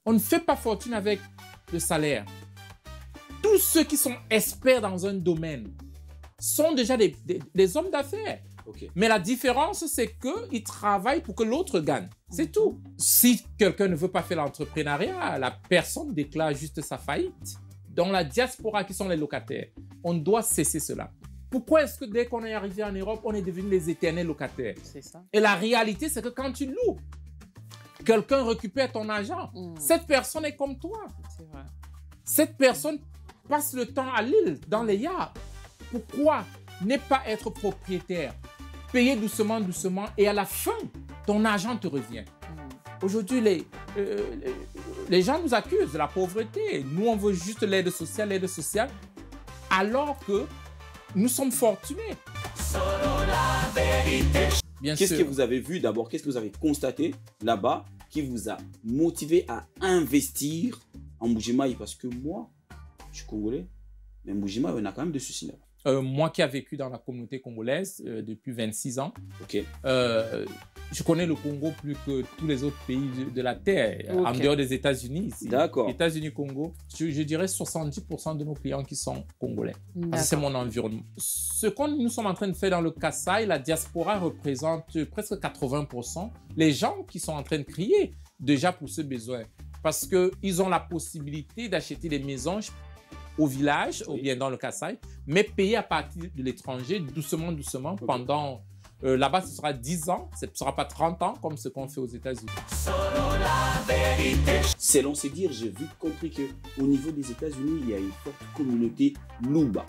On ne fait pas fortune avec le salaire. Tous ceux qui sont experts dans un domaine sont déjà des hommes d'affaires. Okay. Mais la différence, c'est qu'ils travaillent pour que l'autre gagne. C'est tout. Si quelqu'un ne veut pas faire l'entrepreneuriat, la personne déclare juste sa faillite. Dans la diaspora, qui sont les locataires, on doit cesser cela. Pourquoi est-ce que dès qu'on est arrivé en Europe, on est devenu les éternels locataires? C'est ça. Et la réalité, c'est que quand tu loues, quelqu'un récupère ton argent. Cette personne est comme toi. C'est vrai. Cette personne passe le temps à l'île, dans les yachts. Pourquoi ne pas être propriétaire? Payer doucement, doucement, et à la fin, ton argent te revient. Aujourd'hui, les gens nous accusent de la pauvreté. Nous, on veut juste l'aide sociale, alors que nous sommes fortunés. Qu'est-ce que vous avez vu d'abord? Qu'est-ce que vous avez constaté là-bas qui vous a motivé à investir en Mbuji-Mayi? Parce que moi, je suis congolais, mais Mbuji-Mayi, on a quand même des soucis là. Moi qui ai vécu dans la communauté congolaise depuis 26 ans, Okay. Je connais le Congo plus que tous les autres pays de la Terre, en dehors des États-Unis. D'accord. États-Unis, Congo, je dirais 70% de nos clients qui sont congolais. C'est mon environnement. Ce que nous sommes en train de faire dans le Kasaï, la diaspora représente presque 80%. Les gens qui sont en train de crier déjà pour ce besoin, parce qu'ils ont la possibilité d'acheter des maisons au village, ou bien dans le Kasaï, mais payer à partir de l'étranger, doucement, doucement, pendant... là-bas, ce sera 10 ans, ce ne sera pas 30 ans, comme ce qu'on fait aux États-Unis. Selon se dire, j'ai vite compris qu'au niveau des États-Unis, il y a une forte communauté Luba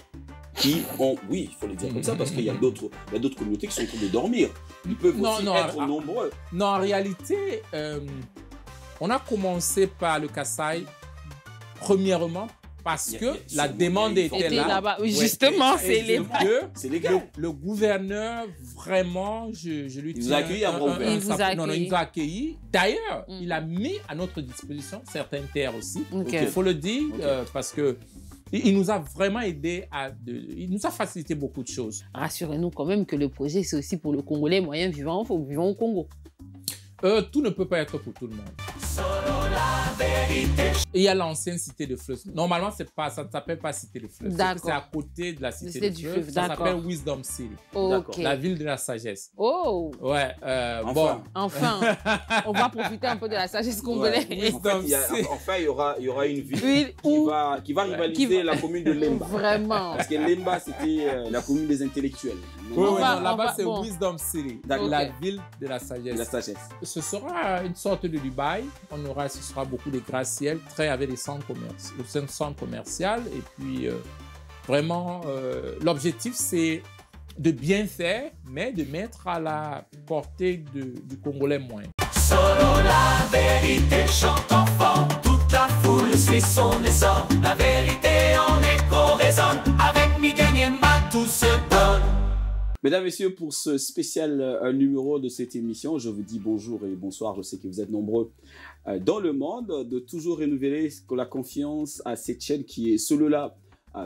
qui ont... Oui, il faut le dire comme ça, parce qu'il y a d'autres communautés qui sont en train de dormir. Ils peuvent aussi être nombreux. Non, en réalité, on a commencé par le Kasaï, premièrement, parce que la demande était là. Oui, justement, c'est légal. Le gouverneur, vraiment, je lui tiens... Il vous a accueilli à bras ouverts. Il nous a accueillis. D'ailleurs, il a mis à notre disposition certaines terres aussi. Il faut le dire, parce que il nous a vraiment aidé il nous a facilité beaucoup de choses. Rassurez-nous quand même que le projet, c'est aussi pour le Congolais moyen vivant au Congo. Tout ne peut pas être pour tout le monde. Et il y a l'ancienne cité de Fleuve. Normalement, ça ne s'appelle pas cité de Fleuve. C'est à côté de la cité de Fleuve. Ça s'appelle Wisdom City. La ville de la sagesse. Oh! Ouais. Enfin, on va profiter un peu de la sagesse congolaise. Enfin, il y aura une ville qui va rivaliser la commune de Lemba. Vraiment. Parce que Lemba, c'était la commune des intellectuels. Là-bas, c'est Wisdom City. La ville de la sagesse. Ce sera une sorte de Dubaï. Ce sera beaucoup de gratte-ciel, avec des centres commerciaux. Et puis, vraiment, l'objectif, c'est de bien faire, mais de mettre à la portée du Congolais moyen. Solo la vérité chante enfant, toute la foule suit son essor. La vérité en écho résonne, avec Miguel Niemba tout se donne. Mesdames, Messieurs, pour ce spécial numéro de cette émission, je vous dis bonjour et bonsoir. Je sais que vous êtes nombreux dans le monde, de toujours renouveler la confiance à cette chaîne qui est Solo la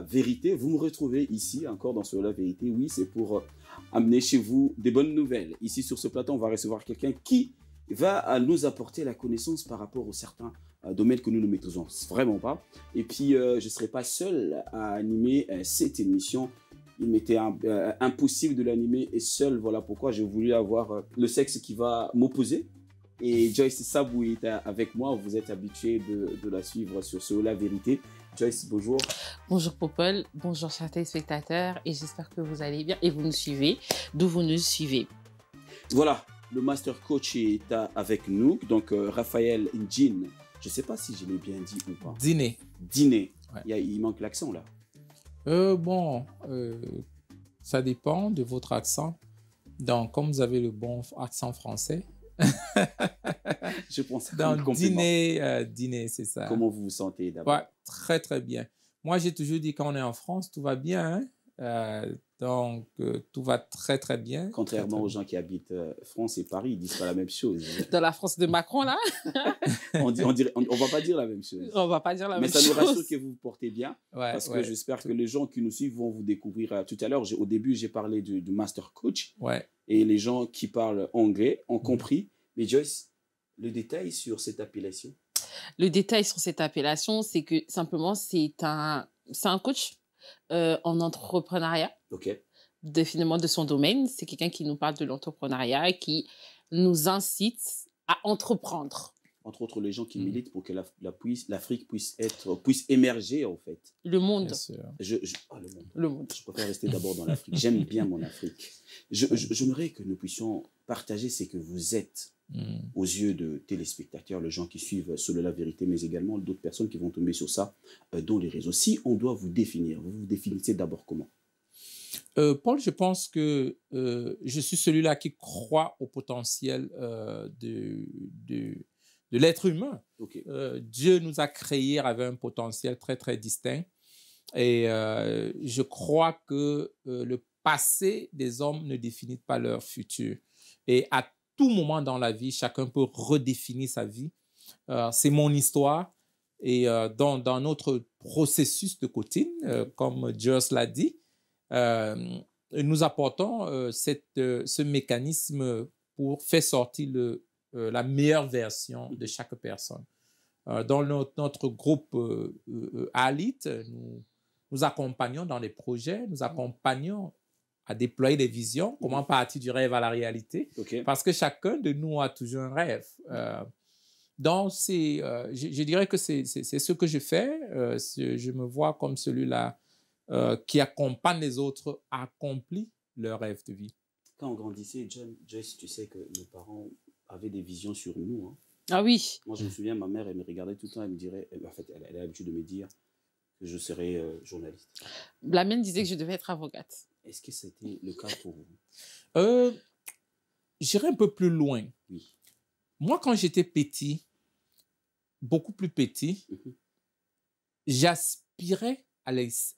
Vérité. Vous me retrouvez ici, encore dans Solo la Vérité. Oui, c'est pour amener chez vous des bonnes nouvelles. Ici, sur ce plateau, on va recevoir quelqu'un qui va nous apporter la connaissance par rapport aux certains domaines que nous ne maîtrisons vraiment pas. Et puis, je ne serai pas seul à animer cette émission. Il m'était impossible de l'animer et seul, voilà pourquoi j'ai voulu avoir le sexe qui va m'opposer. Et Joyce Sabou est avec moi, vous êtes habitué de la suivre sur Solo la Vérité. Joyce, bonjour. Bonjour Popol, bonjour chers téléspectateurs et j'espère que vous allez bien et vous nous suivez, d'où vous nous suivez. Voilà, le Master Coach est avec nous, donc Raphaël Ndjin. Je ne sais pas si je l'ai bien dit ou pas. Dîner. Ouais. Il manque l'accent là. Ça dépend de votre accent. Donc, comme vous avez le bon accent français, je pense donc dîner, c'est ça. Comment vous vous sentez d'abord? Ouais, très très bien. Moi, j'ai toujours dit quand on est en France, tout va bien. Donc, tout va très très bien. Contrairement aux gens qui habitent France et Paris, ils disent pas la même chose. Dans la France de Macron, là on va pas dire la même chose. On va pas dire la même chose. Mais ça nous rassure que vous vous portez bien. Parce que j'espère que les gens qui nous suivent vont vous découvrir tout à l'heure. Au début, j'ai parlé du Master Coach. Ouais. Et les gens qui parlent anglais ont compris. Mais Joyce, le détail sur cette appellation? Le détail sur cette appellation, c'est que simplement, c'est un coach en entrepreneuriat, Ok. définitivement de son domaine. C'est quelqu'un qui nous parle de l'entrepreneuriat, qui nous incite à entreprendre. Entre autres, les gens qui militent pour que l'Afrique puisse émerger, en fait. Le monde. Bien sûr. Le monde. Le monde. Je préfère rester d'abord dans l'Afrique. J'aime bien mon Afrique. J'aimerais que nous puissions partager ce que vous êtes aux yeux de téléspectateurs, les gens qui suivent Seule la vérité, mais également d'autres personnes qui vont tomber sur ça dans les réseaux. Si on doit vous définir, vous vous définissez d'abord comment? Paul, je pense que je suis celui-là qui croit au potentiel de l'être humain. Ok. Dieu nous a créés avec un potentiel très, très distinct. Et je crois que le passé des hommes ne définit pas leur futur. Et à tout moment dans la vie, chacun peut redéfinir sa vie. C'est mon histoire. Et dans notre processus de coaching, comme Joss l'a dit, nous apportons ce mécanisme pour faire sortir la meilleure version de chaque personne. Dans notre groupe ALIT, nous accompagnons dans les projets, nous accompagnons à déployer des visions, comment partir du rêve à la réalité, parce que chacun de nous a toujours un rêve. Donc, je dirais que c'est ce que je fais. Je me vois comme celui-là qui accompagne les autres à accomplir leur rêve de vie. Quand on grandissait, Joyce, tu sais que nos parents avaient des visions sur nous. Hein. Ah oui. Moi, je me souviens, ma mère, elle me regardait tout le temps, elle me dirait, en fait, elle a l'habitude de me dire que je serais journaliste. La mienne disait que je devais être avocate. Est-ce que c'était le cas pour vous? J'irai un peu plus loin. Oui. Moi, quand j'étais petit, beaucoup plus petit, j'aspirais à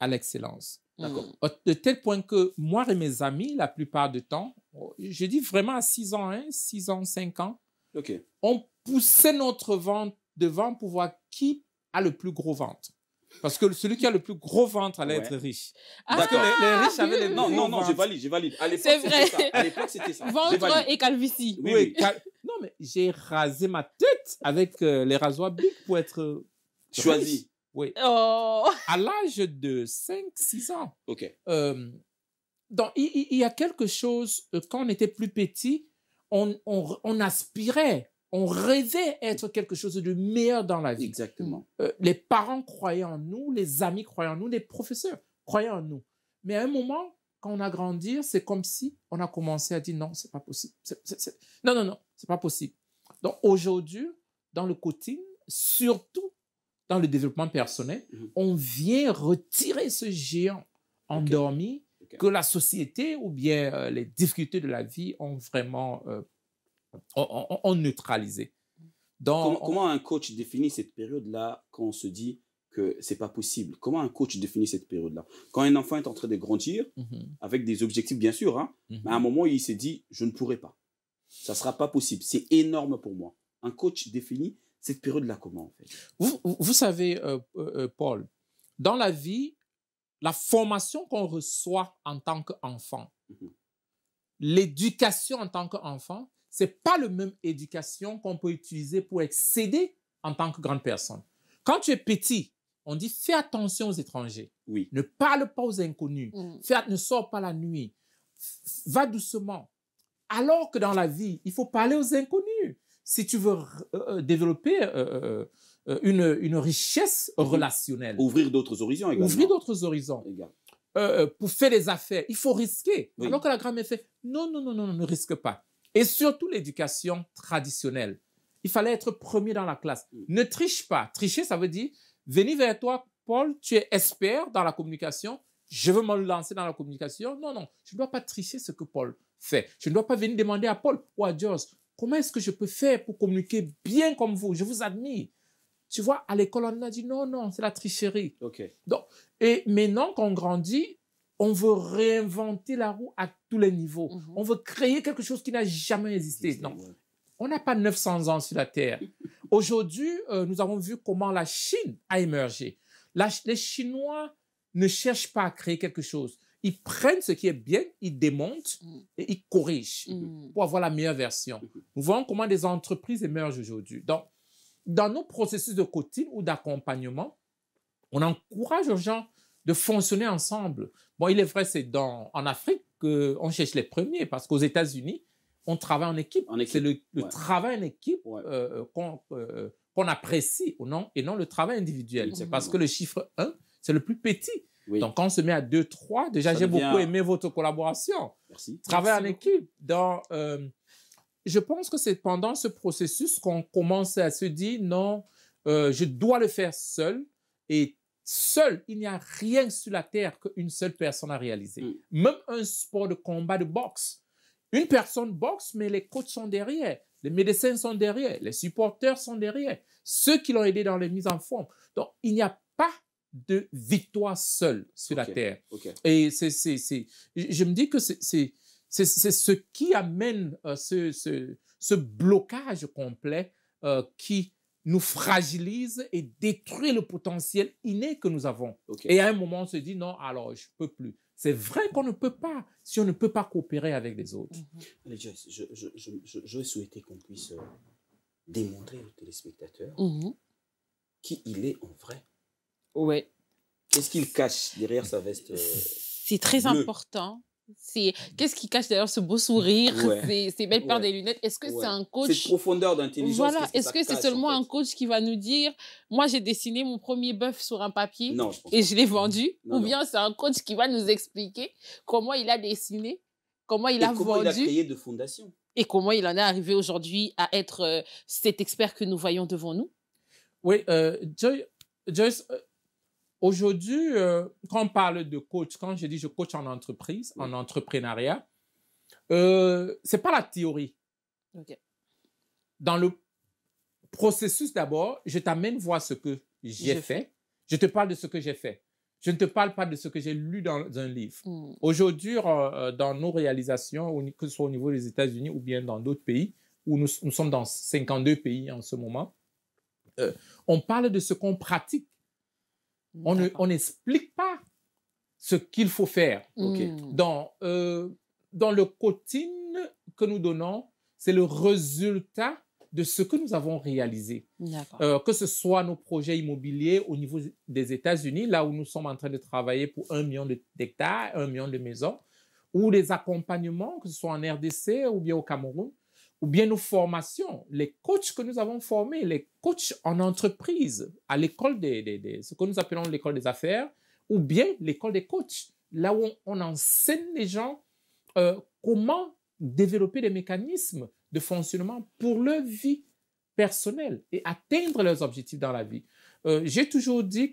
l'excellence. D'accord. De tel point que moi et mes amis, la plupart du temps, je dis vraiment à 6 ans, 6 ans, 5 ans, on poussait notre ventre devant pour voir qui a le plus gros ventre. Parce que celui qui a le plus gros ventre allait être riche. D'accord. Les riches avaient les Non, je valide. À l'époque, C'est vrai. À l'époque, c'était ça. Ventre et calvitie. Oui. Non, mais j'ai rasé ma tête avec les rasoirs Bic pour être choisi. Riche. Oui. Oh. À l'âge de 5-6 ans. OK. Donc, il y a quelque chose, quand on était plus petit, on aspirait, on rêvait être quelque chose de meilleur dans la vie. Exactement. Les parents croyaient en nous, les amis croyaient en nous, les professeurs croyaient en nous. Mais à un moment, quand on a grandi, c'est comme si on a commencé à dire non, c'est pas possible. Non, c'est pas possible. Donc aujourd'hui, dans le coaching, surtout dans le développement personnel, on vient retirer ce géant endormi que la société ou bien les difficultés de la vie ont vraiment ont neutralisé. Donc, comment un coach définit cette période-là quand on se dit que c'est pas possible? Comment un coach définit cette période-là? Quand un enfant est en train de grandir, avec des objectifs bien sûr, hein, mais à un moment il s'est dit je ne pourrai pas. Ça ne sera pas possible. C'est énorme pour moi. Un coach définit cette période-là comment en fait? Vous savez, Paul, dans la vie, la formation qu'on reçoit en tant qu'enfant, l'éducation en tant qu'enfant, ce n'est pas la même éducation qu'on peut utiliser pour accéder en tant que grande personne. Quand tu es petit, on dit fais attention aux étrangers. Oui. Ne parle pas aux inconnus. Ne sors pas la nuit. Va doucement. Alors que dans la vie, il faut parler aux inconnus. Si tu veux développer une richesse relationnelle. Ouvrir d'autres horizons également. Ouvrir d'autres horizons. Pour faire des affaires, il faut risquer. Oui. Alors que la grand-mère fait non, ne risque pas. Et surtout l'éducation traditionnelle. Il fallait être premier dans la classe. Ne triche pas. Tricher, ça veut dire venir vers toi, Paul, tu es expert dans la communication. Je veux me lancer dans la communication. Non, je ne dois pas tricher ce que Paul fait. Je ne dois pas venir demander à Paul ou à George, comment est-ce que je peux faire pour communiquer bien comme vous? Je vous admire. Tu vois, à l'école, on a dit non, c'est la tricherie. Donc, et maintenant qu'on grandit, on veut réinventer la roue à tous les niveaux. On veut créer quelque chose qui n'a jamais existé. Non, on n'a pas 900 ans sur la Terre. Aujourd'hui, nous avons vu comment la Chine a émergé. Les Chinois ne cherchent pas à créer quelque chose. Ils prennent ce qui est bien, ils démontent et ils corrigent pour avoir la meilleure version. Nous voyons comment des entreprises émergent aujourd'hui. Donc, dans nos processus de coaching ou d'accompagnement, on encourage aux gens de fonctionner ensemble. Bon, il est vrai, c'est en Afrique qu'on cherche les premiers, parce qu'aux États-Unis, on travaille en équipe. C'est le travail en équipe qu'on apprécie et non le travail individuel. C'est parce que le chiffre 1, c'est le plus petit. Oui. Donc, quand on se met à 2, 3, déjà, j'ai beaucoup aimé votre collaboration. Merci. Travail en équipe. Je pense que c'est pendant ce processus qu'on commence à se dire, non, je dois le faire seul. Et seul, il n'y a rien sur la terre qu'une seule personne a réalisé. Même un sport de combat de boxe. Une personne boxe, mais les coachs sont derrière. Les médecins sont derrière. Les supporters sont derrière. Ceux qui l'ont aidé dans les mises en forme. Donc, il n'y a pas de victoire seule sur la terre. Et je me dis que c'est ce qui amène ce blocage complet qui nous fragilise et détruit le potentiel inné que nous avons. Et à un moment, on se dit, non, alors je ne peux plus. C'est vrai qu'on ne peut pas, si on ne peut pas coopérer avec les autres. Allez, Joyce, je souhaitais qu'on puisse démontrer aux téléspectateurs qui il est en vrai. Ouais. Qu'est-ce qu'il cache derrière sa veste C'est très bleue. Important. Qu'est-ce qui cache derrière ce beau sourire, ces belles paires de lunettes? Est-ce que c'est un coach? Cette profondeur d'intelligence. Voilà. Est-ce que c'est seulement un coach qui va nous dire, moi j'ai dessiné mon premier bœuf sur un papier et je l'ai vendu? Ou bien c'est un coach qui va nous expliquer comment il a dessiné, comment il a vendu. Comment il a créé de fondation. Et comment il en est arrivé aujourd'hui à être cet expert que nous voyons devant nous? Oui, Joyce, aujourd'hui, quand on parle de coach, quand je dis je coach en entreprise, en entrepreneuriat, c'est pas la théorie. Dans le processus d'abord, je t'amène voir ce que j'ai fait. Je te parle de ce que j'ai fait. Je ne te parle pas de ce que j'ai lu dans un livre. Aujourd'hui, dans nos réalisations, que ce soit au niveau des États-Unis ou bien dans d'autres pays, où nous sommes dans 52 pays en ce moment, on parle de ce qu'on pratique. On n'explique pas ce qu'il faut faire. Dans le coaching que nous donnons, c'est le résultat de ce que nous avons réalisé. Que ce soit nos projets immobiliers au niveau des États-Unis, là où nous sommes en train de travailler pour 1 million d'hectares, 1 million de maisons, ou les accompagnements, que ce soit en RDC ou bien au Cameroun, ou bien nos formations, les coachs que nous avons formés, les coachs en entreprise, à l'école ce que nous appelons l'école des affaires, ou bien l'école des coachs, là où on enseigne les gens comment développer des mécanismes de fonctionnement pour leur vie personnelle et atteindre leurs objectifs dans la vie. J'ai toujours dit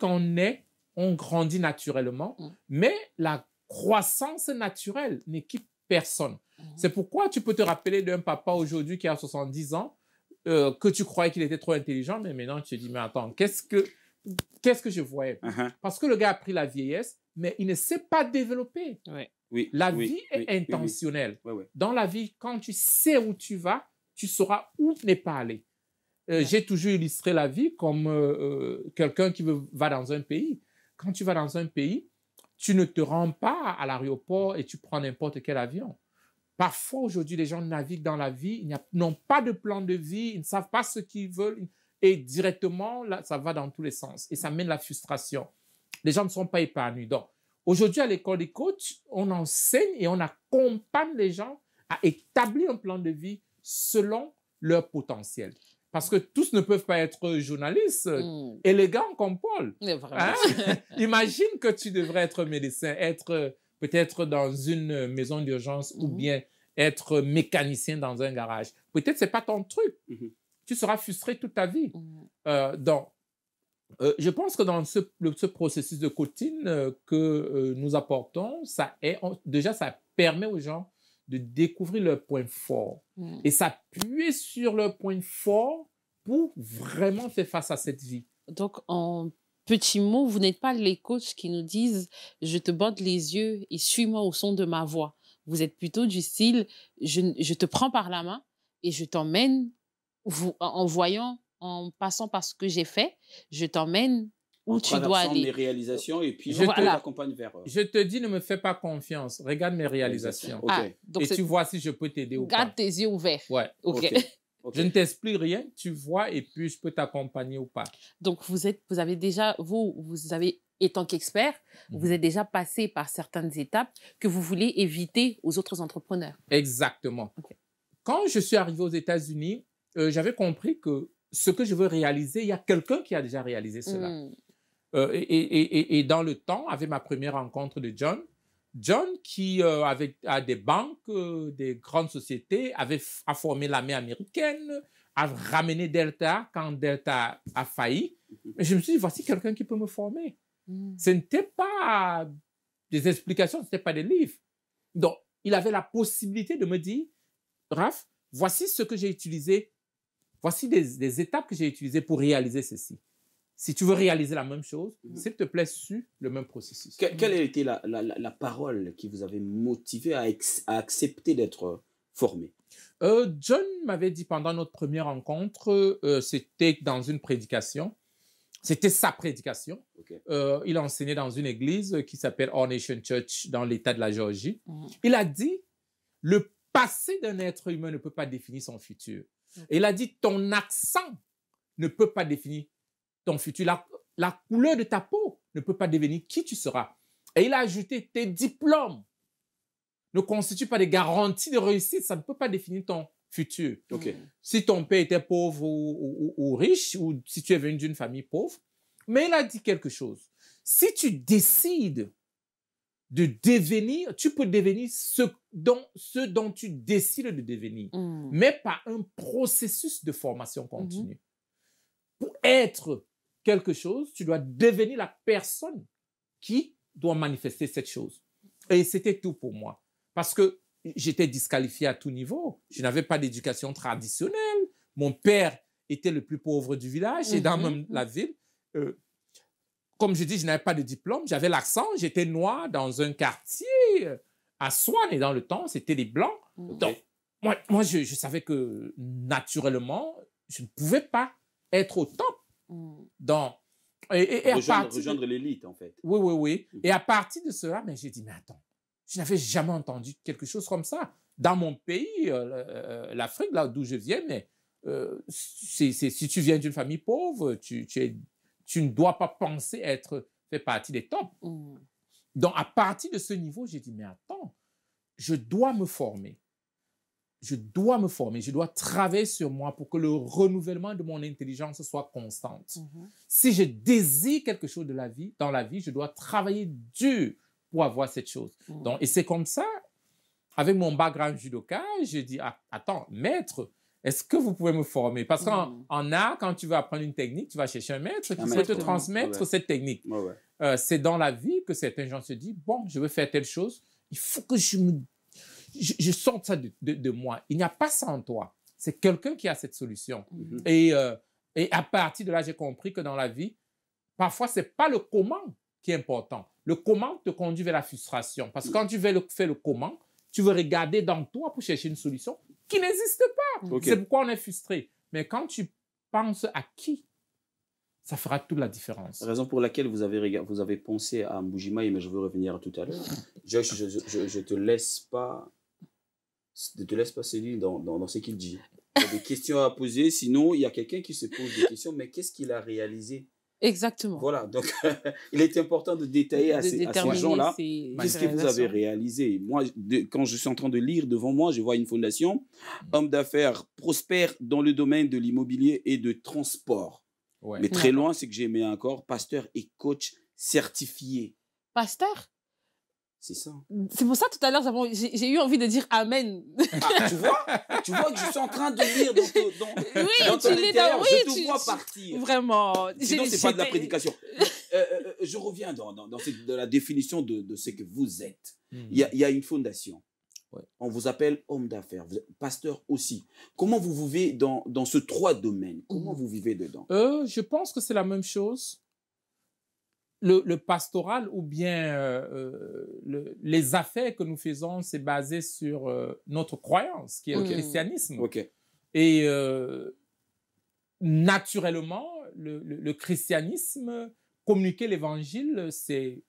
on grandit naturellement, mais la croissance naturelle n'équipe personne. C'est pourquoi tu peux te rappeler d'un papa aujourd'hui qui a 70 ans, que tu croyais qu'il était trop intelligent, mais maintenant tu te dis, mais attends, qu'est-ce que je voyais? Parce que le gars a pris la vieillesse, mais il ne s'est pas développé. La vie est intentionnelle. Dans la vie, quand tu sais où tu vas, tu sauras où ne pas aller. J'ai toujours illustré la vie comme quelqu'un qui va dans un pays. Quand tu vas dans un pays, tu ne te rends pas à l'aéroport et tu prends n'importe quel avion. Parfois, aujourd'hui, les gens naviguent dans la vie, ils n'ont pas de plan de vie, ils ne savent pas ce qu'ils veulent et directement, là, ça va dans tous les sens et ça mène la frustration. Les gens ne sont pas épanouis. Donc, aujourd'hui, à l'école des coachs, on enseigne et on accompagne les gens à établir un plan de vie selon leur potentiel. Parce que tous ne peuvent pas être journalistes élégants comme Paul. Hein? Imagine que tu devrais être médecin, être peut-être dans une maison d'urgence ou bien être mécanicien dans un garage. Peut-être que ce n'est pas ton truc. Tu seras frustré toute ta vie. Donc, je pense que dans ce processus de coaching que nous apportons, ça permet aux gens de découvrir leurs points forts et s'appuyer sur leurs points forts pour vraiment faire face à cette vie. Donc, en petits mots, vous n'êtes pas les coachs qui nous disent « je te bande les yeux et suis-moi au son de ma voix ». Vous êtes plutôt du style « je te prends par la main et je t'emmène en passant par ce que j'ai fait, je t'emmène où tu dois aller. » mes réalisations et puis je t'accompagne vers... Je te dis, ne me fais pas confiance. Regarde mes réalisations. Et tu vois si je peux t'aider ou pas. Garde tes yeux ouverts. Ouais. OK. Ok. Je ne t'explique rien, tu vois, et puis je peux t'accompagner ou pas. Donc, vous avez déjà, vous avez, étant qu'expert, vous êtes déjà passé par certaines étapes que vous voulez éviter aux autres entrepreneurs. Exactement. Ok. Quand je suis arrivé aux États-Unis, j'avais compris que ce que je veux réaliser, il y a quelqu'un qui a déjà réalisé cela. Mm. Et dans le temps, avec ma première rencontre de John qui, a des banques, des grandes sociétés, a formé l'armée américaine, a ramené Delta quand Delta a failli. Et je me suis dit, voici quelqu'un qui peut me former. Mm. Ce n'était pas des explications, ce n'était pas des livres. Donc, il avait la possibilité de me dire, Raph, voici ce que j'ai utilisé, voici des étapes que j'ai utilisées pour réaliser ceci. Si tu veux réaliser la même chose, s'il te plaît, suis le même processus. Quelle a été la parole qui vous avait motivé à accepter d'être formé? John m'avait dit pendant notre première rencontre, c'était dans une prédication, c'était sa prédication. Ok. Il enseignait dans une église qui s'appelle All Nation Church dans l'État de la Géorgie. Mm. Il a dit, le passé d'un être humain ne peut pas définir son futur. Et il a dit, ton accent ne peut pas définir ton futur. La couleur de ta peau ne peut pas devenir qui tu seras. Et il a ajouté, tes diplômes ne constituent pas des garanties de réussite. Ça ne peut pas définir ton futur. Ok. Si ton père était pauvre ou riche, ou si tu es venu d'une famille pauvre. Mais il a dit quelque chose. Si tu décides de devenir, tu peux devenir ce dont tu décides de devenir, Mm. mais par un processus de formation continue. Pour être quelque chose, tu dois devenir la personne qui doit manifester cette chose. Et c'était tout pour moi. Parce que j'étais disqualifié à tout niveau. Je n'avais pas d'éducation traditionnelle. Mon père était le plus pauvre du village et dans même la ville. Comme je dis, je n'avais pas de diplôme. J'avais l'accent. J'étais noir dans un quartier à Swan. Et dans le temps, c'était les Blancs. Donc, moi je savais que naturellement, je ne pouvais pas être au top. Donc, rejoindre l'élite, en fait. Oui. Et à partir de cela, j'ai dit, mais attends, je n'avais jamais entendu quelque chose comme ça. Dans mon pays, l'Afrique, là d'où je viens, mais si tu viens d'une famille pauvre, tu ne dois pas penser faire partie des tops. Donc, à partir de ce niveau, j'ai dit, mais attends, je dois me former. Je dois travailler sur moi pour que le renouvellement de mon intelligence soit constante. Si je désire quelque chose dans la vie, je dois travailler dur pour avoir cette chose. Donc, et c'est comme ça, avec mon background judoka, j'ai dit, attends, maître, est-ce que vous pouvez me former? Parce qu'en art, quand tu veux apprendre une technique, tu vas chercher un maître qui peut te transmettre cette technique. C'est dans la vie que certains gens se disent, bon, je veux faire telle chose, il faut que je sorte ça de moi. Il n'y a pas ça en toi. C'est quelqu'un qui a cette solution. Et à partir de là, j'ai compris que dans la vie, parfois, ce n'est pas le comment qui est important. Le comment te conduit vers la frustration. Parce que quand tu veux faire le comment, tu veux regarder dans toi pour chercher une solution qui n'existe pas. C'est pourquoi on est frustré. Mais quand tu penses à qui, ça fera toute la différence. Raison pour laquelle vous avez pensé à Mbujimayi, mais je veux revenir tout à l'heure. Je te laisse pas céder dans ce qu'il dit. Il y a des questions à poser, sinon il y a quelqu'un qui se pose des questions, mais qu'est-ce qu'il a réalisé? Exactement. Voilà, donc il est important de détailler à ces gens-là qu'est-ce que vous avez réalisé. Moi, quand je suis en train de lire devant moi, je vois une fondation, homme d'affaires prospère dans le domaine de l'immobilier et de transport. Mais très loin, c'est que j'ai aimé encore, pasteur et coach certifié. Pasteur? C'est ça. C'est pour ça, tout à l'heure, j'ai eu envie de dire Amen. Tu vois que je suis en train de lire dans ton intérieur. Je te vois partir. Vraiment. Sinon, ce n'est pas de la prédication. Je reviens dans la définition de ce que vous êtes. Il y a une fondation. On vous appelle homme d'affaires, pasteur aussi. Comment vous vivez dans ce 3 domaines? Comment vous vivez dedans? Je pense que c'est la même chose. Le pastoral ou bien les affaires que nous faisons, c'est basé sur notre croyance, qui est le christianisme. Et naturellement, le christianisme, communiquer l'évangile, c'est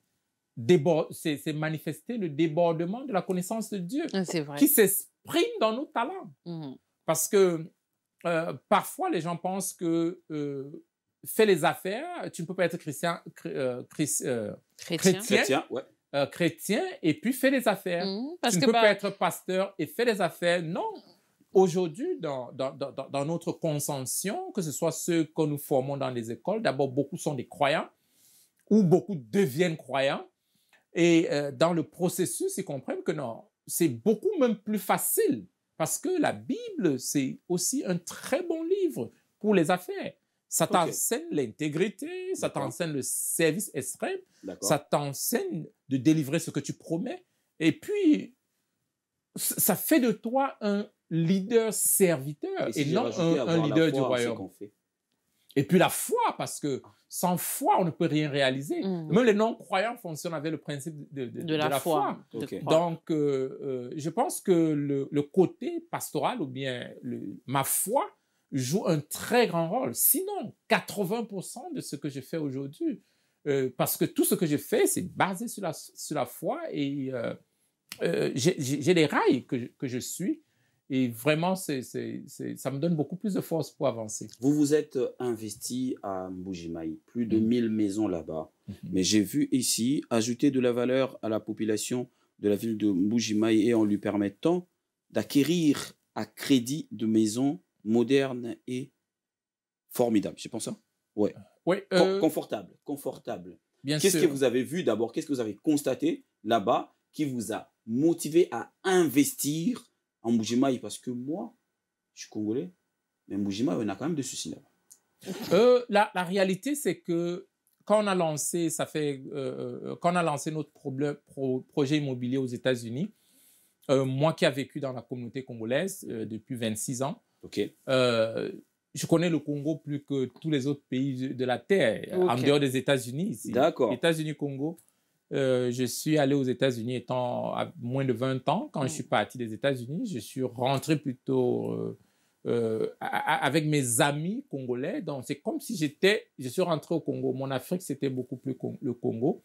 manifester le débordement de la connaissance de Dieu C'est vrai. qui s'exprime dans nos talents. Parce que parfois, les gens pensent que fais les affaires, tu ne peux pas être chrétien, Chrétien, ouais. chrétien et puis fais les affaires. Parce Tu ne que peux pas être pasteur et fais les affaires. Non. Aujourd'hui, dans notre consension, que ce soit ceux que nous formons dans les écoles, d'abord, beaucoup sont des croyants ou beaucoup deviennent croyants. Et dans le processus, ils comprennent que non, c'est beaucoup même plus facile parce que la Bible, c'est aussi un très bon livre pour les affaires. Ça t'enseigne l'intégrité, ça t'enseigne le service extrême, ça t'enseigne de délivrer ce que tu promets. Et puis, ça fait de toi un leader serviteur et non un leader du royaume. Et puis la foi, parce que sans foi, on ne peut rien réaliser. Même les non-croyants fonctionnent avec le principe de la foi. Donc, je pense que le côté pastoral ou bien ma foi joue un très grand rôle. Sinon, 80% de ce que je fais aujourd'hui, parce que tout ce que je fais, c'est basé sur la foi et j'ai des rails que je suis. Et vraiment, ça me donne beaucoup plus de force pour avancer. Vous vous êtes investi à Mbuji-Mayi, plus de 1000 maisons là-bas. Mais j'ai vu ici ajouter de la valeur à la population de la ville de Mbuji-Mayi et en lui permettant d'acquérir à crédit de maisons modernes et formidables. Je pense ça? Ouais. Confortable. Qu'est-ce que vous avez vu d'abord? Qu'est-ce que vous avez constaté là-bas qui vous a motivé à investir en Mbuji-Mayi? Parce que moi, je suis congolais, mais Mbuji-Mayi, on a quand même des soucis là-bas. La réalité, c'est que quand on a lancé, quand on a lancé notre projet immobilier aux États-Unis, moi qui ai vécu dans la communauté congolaise depuis 26 ans, je connais le Congo plus que tous les autres pays de la Terre, en dehors des États-Unis. D'accord. États-Unis, Congo. Je suis allé aux États-Unis étant à moins de 20 ans. Quand je suis parti des États-Unis, je suis rentré plutôt avec mes amis congolais. Donc, c'est comme si je suis rentré au Congo. Mon Afrique, c'était beaucoup plus le Congo.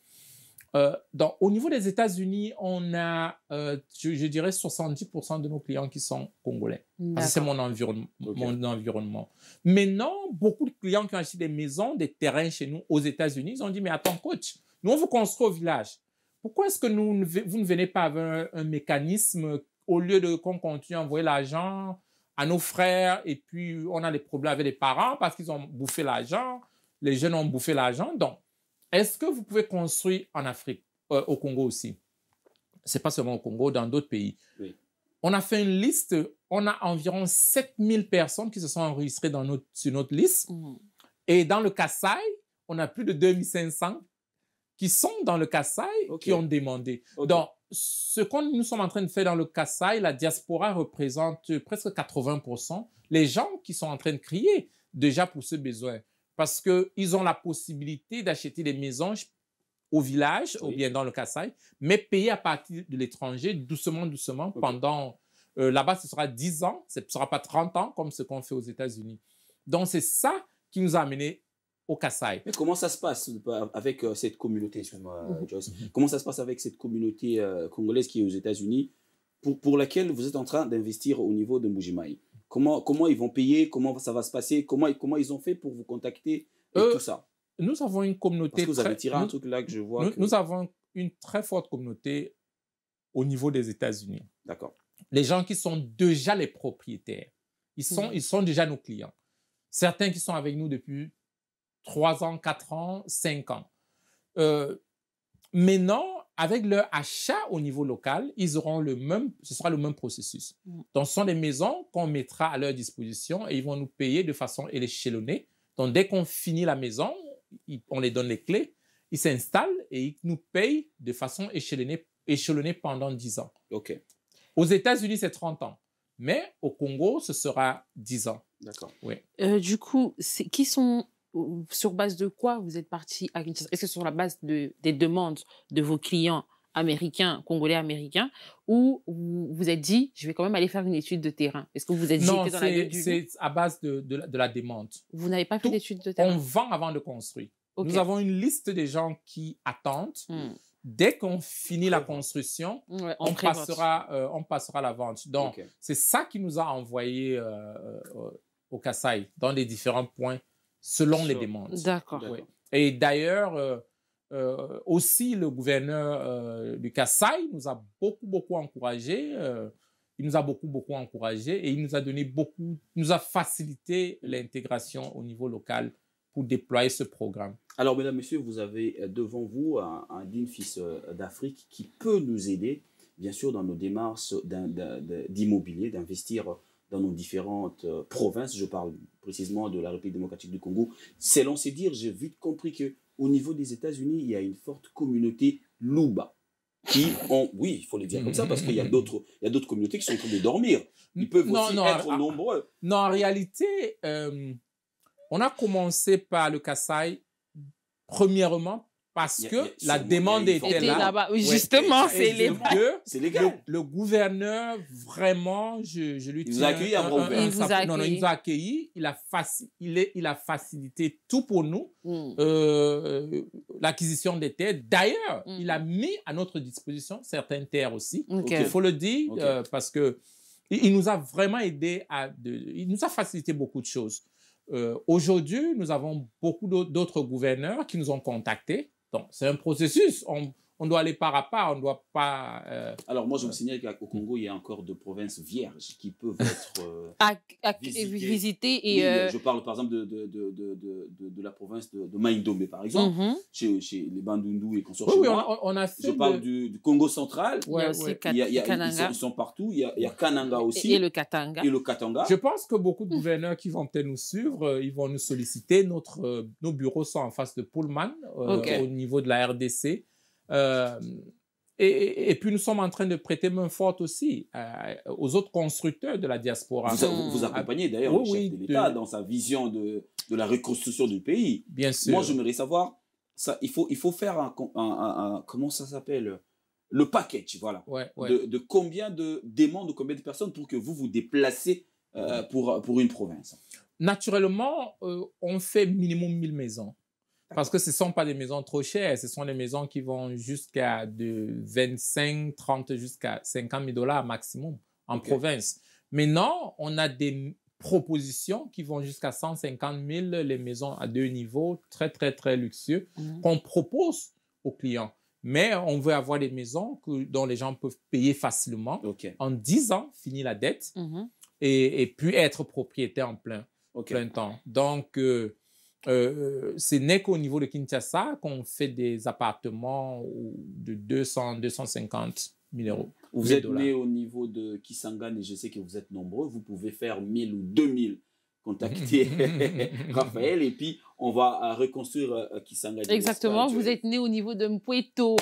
Donc, au niveau des États-Unis, on a, je dirais, 70% de nos clients qui sont congolais. C'est mon environnement. Maintenant, beaucoup de clients qui ont acheté des maisons, des terrains chez nous aux États-Unis, ils ont dit, mais attends, coach, nous, on vous construit au village. Pourquoi est-ce que vous ne venez pas avec un mécanisme, au lieu qu'on continue à envoyer l'argent à nos frères, et puis on a des problèmes avec les parents parce qu'ils ont bouffé l'argent, les jeunes ont bouffé l'argent. Donc, est-ce que vous pouvez construire en Afrique, au Congo aussi? Ce n'est pas seulement au Congo, dans d'autres pays. Oui. On a fait une liste, on a environ 7000 personnes qui se sont enregistrées sur notre liste. Et dans le Kasaï, on a plus de 2500 qui sont dans le Kasaï, qui ont demandé. Donc, ce que nous sommes en train de faire dans le Kasaï, la diaspora représente presque 80%. Les gens qui sont en train de crier déjà pour ce besoin. Parce qu'ils ont la possibilité d'acheter des maisons au village, ou bien dans le Kasaï, mais payer à partir de l'étranger, doucement, pendant... là-bas, ce sera 10 ans, ce ne sera pas 30 ans, comme ce qu'on fait aux États-Unis. Donc, c'est ça qui nous a amenés au Kasaï. Mais comment ça se passe avec cette communauté, excuse-moi, Joyce, comment ça se passe avec cette communauté congolaise qui est aux États-Unis, pour laquelle vous êtes en train d'investir au niveau de Mbuji-Mayi? Comment ils vont payer? Comment ça va se passer? Comment ils ont fait pour vous contacter et tout ça? Nous avons une communauté... Parce que vous avez tiré un truc là que je vois. Nous avons une très forte communauté au niveau des États-Unis. D'accord. Les gens qui sont déjà les propriétaires, ils sont déjà nos clients. Certains qui sont avec nous depuis 3 ans, 4 ans, 5 ans. Maintenant, avec leur achat au niveau local, ce sera le même processus. Donc, ce sont des maisons qu'on mettra à leur disposition et ils vont nous payer de façon échelonnée. Donc, dès qu'on finit la maison, on les donne les clés, ils s'installent et ils nous payent de façon échelonnée pendant 10 ans. Aux États-Unis, c'est 30 ans. Mais au Congo, ce sera 10 ans. D'accord. Oui. Du coup, sur base de quoi vous êtes parti à Kinshasa? Est-ce que sur la base des demandes de vos clients américains, congolais américains, ou vous vous êtes dit, je vais quand même aller faire une étude de terrain? Est-ce que vous vous êtes non, jeté dans la gueule du loup? c'est à base de la demande. Vous n'avez pas fait d'étude de terrain? On vend avant de construire. Nous avons une liste des gens qui attendent. Dès qu'on finit la construction, on passera à la vente. Donc, c'est ça qui nous a envoyé au Kasaï, dans les différents points, selon les demandes. D'accord. Oui. Et d'ailleurs, aussi, le gouverneur du Kasaï nous a beaucoup encouragés. Il nous a beaucoup encouragés et il nous a donné nous a facilité l'intégration au niveau local pour déployer ce programme. Alors, mesdames, messieurs, vous avez devant vous un digne fils d'Afrique qui peut nous aider, bien sûr, dans nos démarches d'immobilier, d'investir dans nos différentes provinces. Je parle précisément de la République démocratique du Congo. Selon ses dires, j'ai vite compris qu'au niveau des États-Unis, il y a une forte communauté Luba qui ont, oui, il faut le dire comme ça, parce qu'il y a d'autres communautés qui sont en train de dormir. Ils peuvent aussi être nombreux. Non, en réalité, on a commencé par le Kasaï, premièrement, parce que la demande était là. Oui, justement, c'est légal. Le gouverneur, vraiment, je lui il vous a accueilli à bras ouverts. Non, il nous a accueillis. Il a facilité tout pour nous, l'acquisition des terres. D'ailleurs, il a mis à notre disposition certaines terres aussi. Il faut le dire, parce que il nous a vraiment aidé il nous a facilité beaucoup de choses. Aujourd'hui, nous avons beaucoup d'autres gouverneurs qui nous ont contactés. Donc, c'est un processus. On doit aller pas à pas. On ne doit pas... Alors, moi, je me signale qu'au Congo, il y a encore de provinces vierges qui peuvent être visitées. Et oui, je parle, par exemple, de la province de Maïndomé, par exemple, chez les Bandundu et consorts. Oui, on a fait... Je parle du Congo central. Il y a aussi Kananga. Ils sont partout. Il y a Kananga aussi. Et le Katanga. Je pense que beaucoup de gouverneurs qui vont peut-être nous suivre, ils vont nous solliciter. Nos bureaux sont en face de Pullman, au niveau de la RDC. Et puis nous sommes en train de prêter main forte aussi aux autres constructeurs de la diaspora. Vous accompagnez d'ailleurs le chef de l'État dans sa vision de la reconstruction du pays. Bien sûr. Moi, j'aimerais savoir, il faut faire un comment ça s'appelle, le package, voilà. De combien de demandes, de combien de personnes pour que vous déplacez pour une province. Naturellement, on fait minimum 1000 maisons. Parce que ce ne sont pas des maisons trop chères, ce sont des maisons qui vont jusqu'à de 25, 30 jusqu'à 50 000 $ maximum en province. Maintenant, on a des propositions qui vont jusqu'à 150 000, les maisons à 2 niveaux, très, très, très luxueux, qu'on propose aux clients. Mais on veut avoir des maisons dont les gens peuvent payer facilement. En 10 ans, finir la dette et puis être propriétaire en plein temps. Donc, ce n'est qu'au niveau de Kinshasa qu'on fait des appartements de 250 000 €. Vous êtes né au niveau de Kisangani et je sais que vous êtes nombreux. Vous pouvez faire 1000 ou 2000. Contacter Raphaël et puis on va reconstruire Kisangani. Exactement, vous êtes né au niveau de Mpweto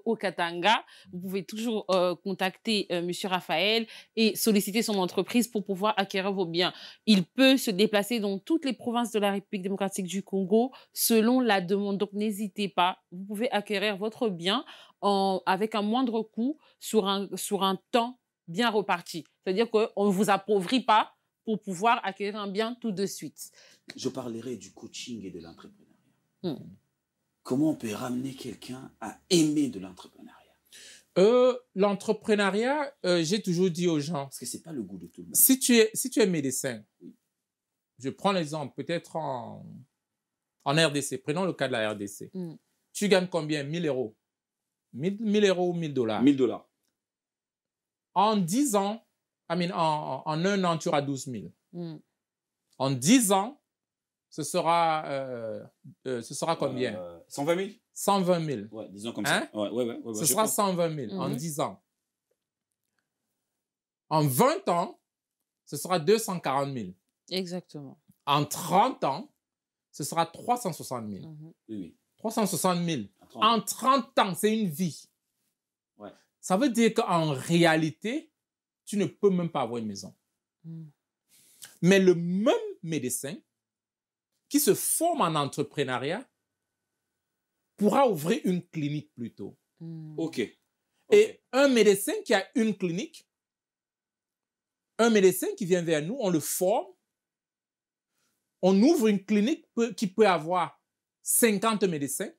au Katanga. Vous pouvez toujours contacter Monsieur Raphaël et solliciter son entreprise pour pouvoir acquérir vos biens. Il peut se déplacer dans toutes les provinces de la République démocratique du Congo selon la demande. Donc n'hésitez pas, vous pouvez acquérir votre bien avec un moindre coût sur un temps bien reparti. C'est-à-dire qu'on ne vous appauvrit pas pour pouvoir acquérir un bien tout de suite. Je parlerai du coaching et de l'entrepreneuriat. Comment on peut ramener quelqu'un à aimer de l'entrepreneuriat? L'entrepreneuriat, j'ai toujours dit aux gens... Parce que ce n'est pas le goût de tout le monde. Si tu es médecin, je prends l'exemple, peut-être en RDC, prenons le cas de la RDC. Tu gagnes combien? 1 000 €. 1 000 € ou 1 000 $? 1 000 $. En 10 ans, en 1 an, tu auras 12 000. En 10 ans, ce sera combien? 120 000? 120 000. Ouais, disons comme ça. Ce sera 120 000 en 10 ans. En 20 ans, ce sera 240 000. Exactement. En 30 ans, ce sera 360 000. Oui. 360 000. En 30 ans, c'est une vie. Ça veut dire qu'en réalité, tu ne peux même pas avoir une maison. Mais le même médecin qui se forme en entrepreneuriat pourra ouvrir une clinique plus tôt. Et un médecin qui a une clinique, un médecin qui vient vers nous, on le forme, on ouvre une clinique qui peut avoir 50 médecins,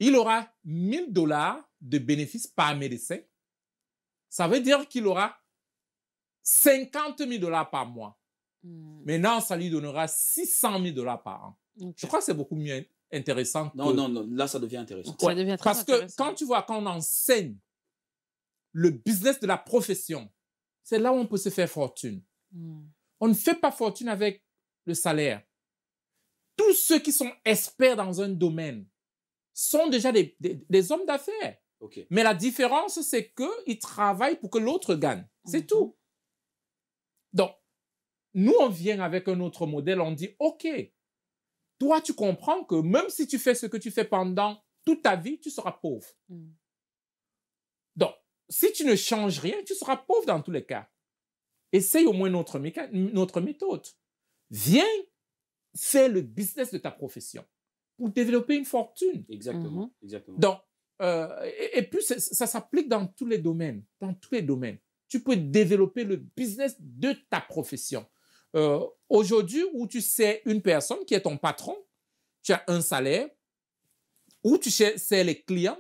il aura 1 000 $ de bénéfices par médecin. Ça veut dire qu'il aura 50 000 $ par mois. Maintenant, ça lui donnera 600 000 $ par an. Ok. Je crois que c'est beaucoup mieux intéressant. Non, là, ça devient intéressant. Ça devient très parce que intéressant. quand on enseigne le business de la profession, c'est là où on peut se faire fortune. On ne fait pas fortune avec le salaire. Tous ceux qui sont experts dans un domaine sont déjà des hommes d'affaires. Ok. Mais la différence, c'est qu'ils travaillent pour que l'autre gagne. C'est tout. Donc, nous, on vient avec un autre modèle. On dit, OK, toi, tu comprends que même si tu fais ce que tu fais pendant toute ta vie, tu seras pauvre. Donc, si tu ne changes rien, tu seras pauvre dans tous les cas. Essaye au moins notre méthode. Viens faire le business de ta profession pour développer une fortune. Exactement. Exactement. Donc, et puis, ça s'applique dans tous les domaines. Dans tous les domaines. Tu peux développer le business de ta profession. Aujourd'hui, où tu sais une personne qui est ton patron, tu as un salaire, où tu sais les clients,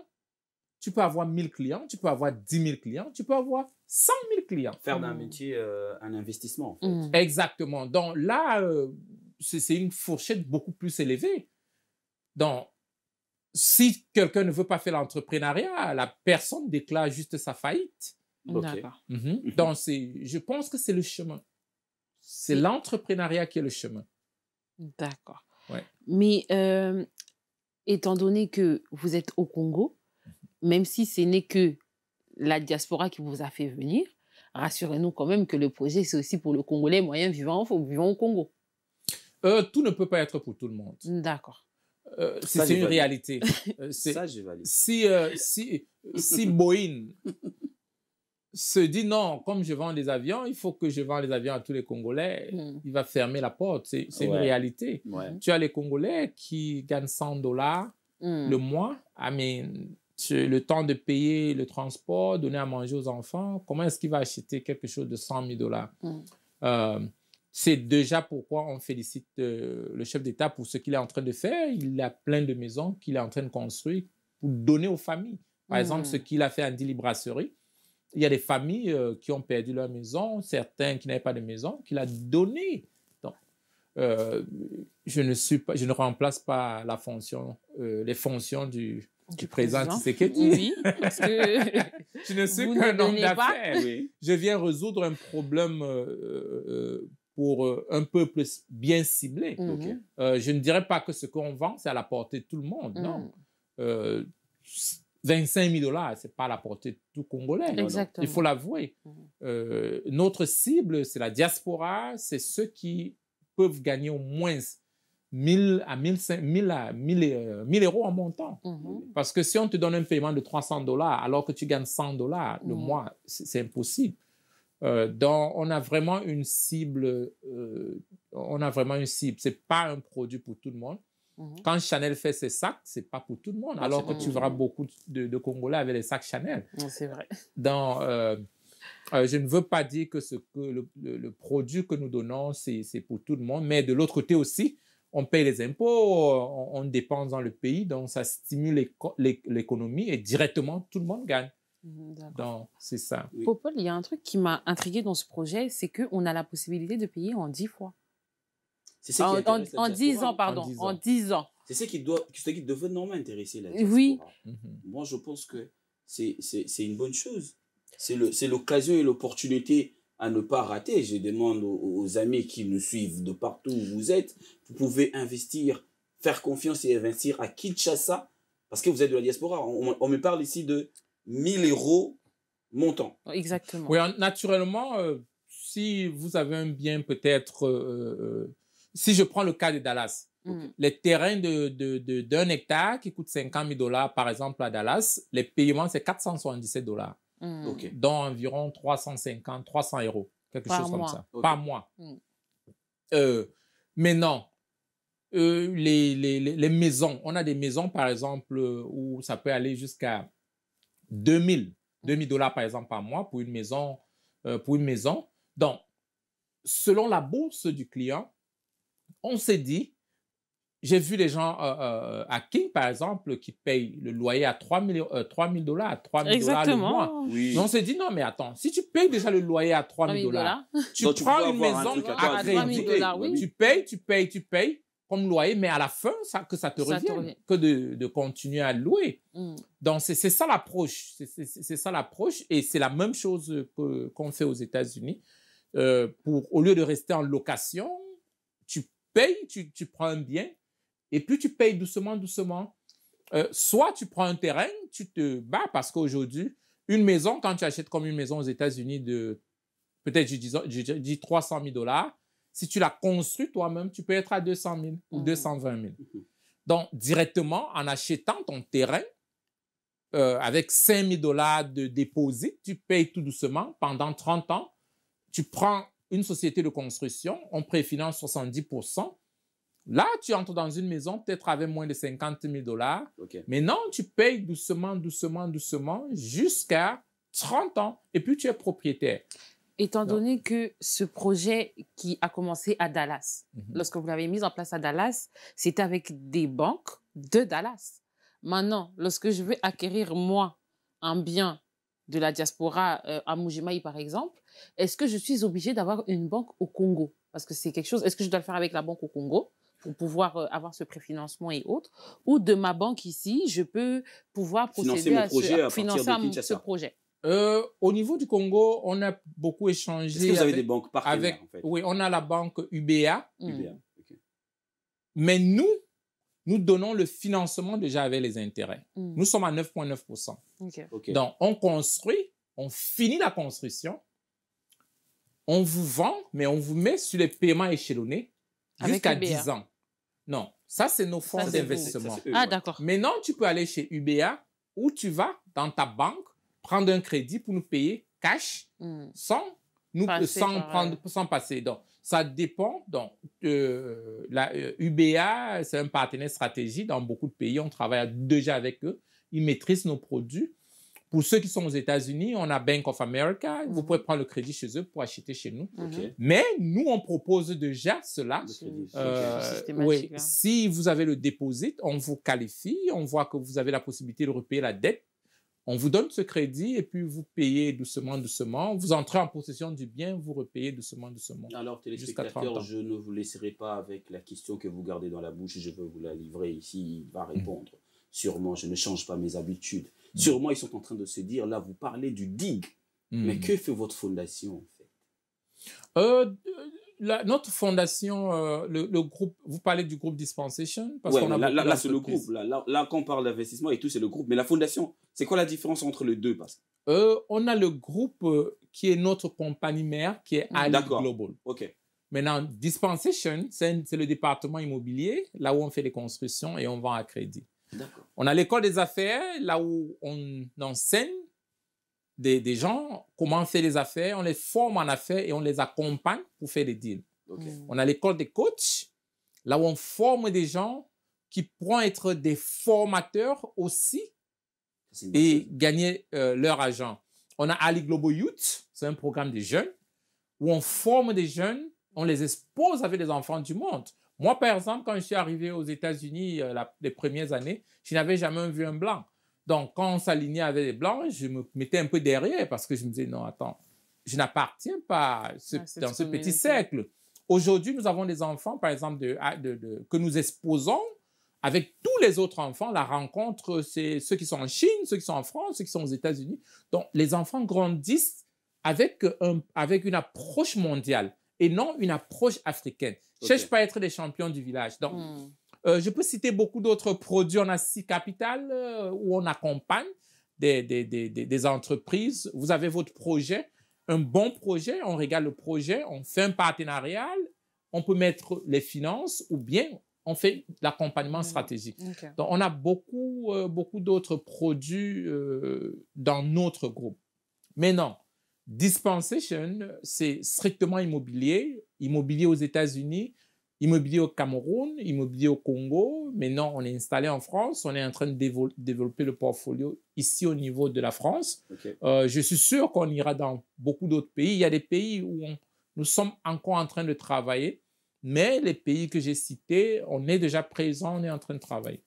tu peux avoir 1000 clients, tu peux avoir 10 000 clients, tu peux avoir 100 000 clients. Faire d'un métier un investissement, en fait. Exactement. Donc là, c'est une fourchette beaucoup plus élevée. Donc, si quelqu'un ne veut pas faire l'entrepreneuriat, la personne déclare juste sa faillite. D'accord. Donc, je pense que c'est le chemin. C'est l'entrepreneuriat qui est le chemin. D'accord. Ouais. Mais étant donné que vous êtes au Congo, même si ce n'est que la diaspora qui vous a fait venir, rassurez-nous quand même que le projet, c'est aussi pour le Congolais moyen vivant au Congo. Tout ne peut pas être pour tout le monde. D'accord. C'est une réalité. Ça, j'ai validé. Si Boeing se dit non, comme je vends des avions, il faut que je vende les avions à tous les Congolais, il va fermer la porte. C'est une réalité. Ouais. Tu as les Congolais qui gagnent 100 $ le mois. Le temps de payer le transport, donner à manger aux enfants, comment est-ce qu'il va acheter quelque chose de 100 000 $? C'est déjà pourquoi on félicite le chef d'État pour ce qu'il est en train de faire. Il a plein de maisons qu'il est en train de construire pour donner aux familles. Par exemple, ce qu'il a fait à Ndili Brasserie, il y a des familles qui ont perdu leur maison, certains qui n'avaient pas de maison, qu'il a donné. Donc, je ne remplace pas les fonctions du président Tshisekedi. Oui, parce que je ne suis vous qu'un ne homme donnez d'affaires. pas. Oui. Je viens résoudre un problème pour un peuple bien ciblé. Je ne dirais pas que ce qu'on vend, c'est à la portée de tout le monde. Non. 25 000 $, ce n'est pas à la portée de tout Congolais. Exactement. Il faut l'avouer. Notre cible, c'est la diaspora, c'est ceux qui peuvent gagner au moins 1 000 à 1 000 € en montant. Parce que si on te donne un paiement de 300 $ alors que tu gagnes 100 $ le mois, c'est impossible. Donc, on a vraiment une cible. Ce n'est pas un produit pour tout le monde. Quand Chanel fait ses sacs, ce n'est pas pour tout le monde. Alors que tu verras beaucoup de Congolais avec les sacs Chanel. C'est vrai. Donc, je ne veux pas dire que le produit que nous donnons, c'est pour tout le monde. Mais de l'autre côté aussi, on paye les impôts, on dépense dans le pays. Donc, ça stimule l'économie et directement, tout le monde gagne. Donc, c'est ça. Oui. Popol, il y a un truc qui m'a intriguée dans ce projet, c'est qu'on a la possibilité de payer en 10 fois. C'est ça qui intéresse la En 10 diaspora. ans, pardon. En 10 ans. En 10 ans. C'est ce qui devait normalement intéresser la diaspora. Oui. Moi, je pense que c'est une bonne chose. C'est l'occasion et l'opportunité à ne pas rater. Je demande aux amis qui nous suivent de partout où vous êtes, vous pouvez investir, faire confiance et investir à Kinshasa, parce que vous êtes de la diaspora. On me parle ici de 1 000 € montant. Exactement. Oui, naturellement, si vous avez un bien peut-être... si je prends le cas de Dallas, les terrains d'1 hectare qui coûtent 50 000 $ par exemple à Dallas, les paiements, c'est 477 $. Dont environ 350, 300 €, quelque chose comme ça, par mois. Mais non, les maisons, on a des maisons par exemple où ça peut aller jusqu'à 2000 $ par exemple par mois pour une maison. Donc, selon la bourse du client, on s'est dit, j'ai vu les gens à King, par exemple, qui payent le loyer à $3,000, à $3,000 le mois. Oui. Et on s'est dit, non, mais attends, si tu payes déjà le loyer à $3,000, tu Donc, tu prends peux une avoir un maison truc à à crédit, $3,000, oui. tu payes comme loyer, mais à la fin, que ça te revienne, que de continuer à louer. Donc, c'est ça l'approche. C'est ça l'approche. Et c'est la même chose qu'on fait aux États-Unis. Au lieu de rester en location, tu payes, tu prends un bien, et puis tu payes doucement, doucement. Soit tu prends un terrain, tu te bats, parce qu'aujourd'hui, une maison, quand tu achètes comme une maison aux États-Unis de, peut-être, je dis $300,000, si tu la construis toi-même, tu peux être à 200,000 ou 220,000. Donc, directement, en achetant ton terrain, avec $5,000 de dépôt, tu payes tout doucement pendant 30 ans. Tu prends une société de construction, on préfinance 70%. Là, tu entres dans une maison, peut-être avec moins de $50,000. Okay. Mais non, tu payes doucement, doucement, doucement, jusqu'à 30 ans. Et puis, tu es propriétaire. Étant donné que ce projet qui a commencé à Dallas, lorsque vous l'avez mis en place à Dallas, c'était avec des banques de Dallas. Maintenant, lorsque je veux acquérir, moi, un bien de la diaspora à Mbuji-Mayi, par exemple, est-ce que je suis obligée d'avoir une banque au Congo? Parce que c'est quelque chose, est-ce que je dois le faire avec la banque au Congo pour pouvoir avoir ce préfinancement et autres? Ou de ma banque ici, je peux pouvoir procéder à ce projet? Au niveau du Congo, on a beaucoup échangé. Est-ce que vous avez des banques partenaires, en fait? Oui, on a la banque UBA. UBA, ok. Mais nous donnons le financement déjà avec les intérêts. Nous sommes à 9,9%. Okay. Donc, on construit, on finit la construction, on vous vend, mais on vous met sur les paiements échelonnés jusqu'à 10 ans. Non, ça, c'est nos fonds d'investissement. Ah, d'accord. Maintenant, tu peux aller chez UBA où tu vas dans ta banque, prendre un crédit pour nous payer cash sans passer. Donc, ça dépend. Donc, UBA, c'est un partenaire stratégique dans beaucoup de pays. On travaille déjà avec eux. Ils maîtrisent nos produits. Pour ceux qui sont aux États-Unis, on a Bank of America. Vous pouvez prendre le crédit chez eux pour acheter chez nous. Mais nous, on propose déjà cela. Oui, si vous avez le déposit, on vous qualifie. On voit que vous avez la possibilité de repayer la dette. On vous donne ce crédit et puis vous payez doucement, doucement. Vous entrez en possession du bien, vous repayez doucement, doucement. Alors, téléspectateurs, je ne vous laisserai pas avec la question que vous gardez dans la bouche. Je veux vous la livrer ici. Il va répondre. Sûrement, je ne change pas mes habitudes. Sûrement, ils sont en train de se dire, là, vous parlez du DIG. Mais que fait votre fondation, en fait? Notre fondation, le groupe, vous parlez du groupe Dispensation? Parce qu'on a là c'est le groupe. Là, quand on parle d'investissement et tout, c'est le groupe. Mais la fondation, c'est quoi la différence entre les deux? On a le groupe qui est notre compagnie mère, qui est Ali Global. OK. Maintenant, Dispensation, c'est le département immobilier, là où on fait les constructions et on vend à crédit. On a l'école des affaires, là où on enseigne des gens comment faire les affaires, on les forme en affaires et on les accompagne pour faire des deals. On a l'école des coachs, là où on forme des gens qui pourront être des formateurs aussi et gagner leur argent. On a Ali Global Youth, c'est un programme des jeunes où on forme des jeunes, on les expose avec les enfants du monde. Moi, par exemple, quand je suis arrivé aux États-Unis les premières années, je n'avais jamais vu un blanc. Donc, quand on s'alignait avec les blancs, je me mettais un peu derrière parce que je me disais, non, attends, je n'appartiens pas dans ce petit cercle. Aujourd'hui, nous avons des enfants, par exemple, que nous exposons avec tous les autres enfants. La rencontre, c'est ceux qui sont en Chine, ceux qui sont en France, ceux qui sont aux États-Unis. Donc, les enfants grandissent avec une approche mondiale et non une approche africaine. Je ne cherche pas à être des champions du village. Donc, je peux citer beaucoup d'autres produits. On a Sea Capital où on accompagne des entreprises. Vous avez votre projet, un bon projet, on regarde le projet, on fait un partenariat, on peut mettre les finances ou bien on fait l'accompagnement stratégique. Donc, on a beaucoup d'autres produits dans notre groupe. Mais non, Dispensation, c'est strictement immobilier aux États-Unis, immobilier au Cameroun, immobilier au Congo. Maintenant, on est installé en France. On est en train de développer le portfolio ici au niveau de la France. Je suis sûr qu'on ira dans beaucoup d'autres pays. Il y a des pays où nous sommes encore en train de travailler Mais les pays que j'ai cités, on est déjà présent, on est en train de travailler.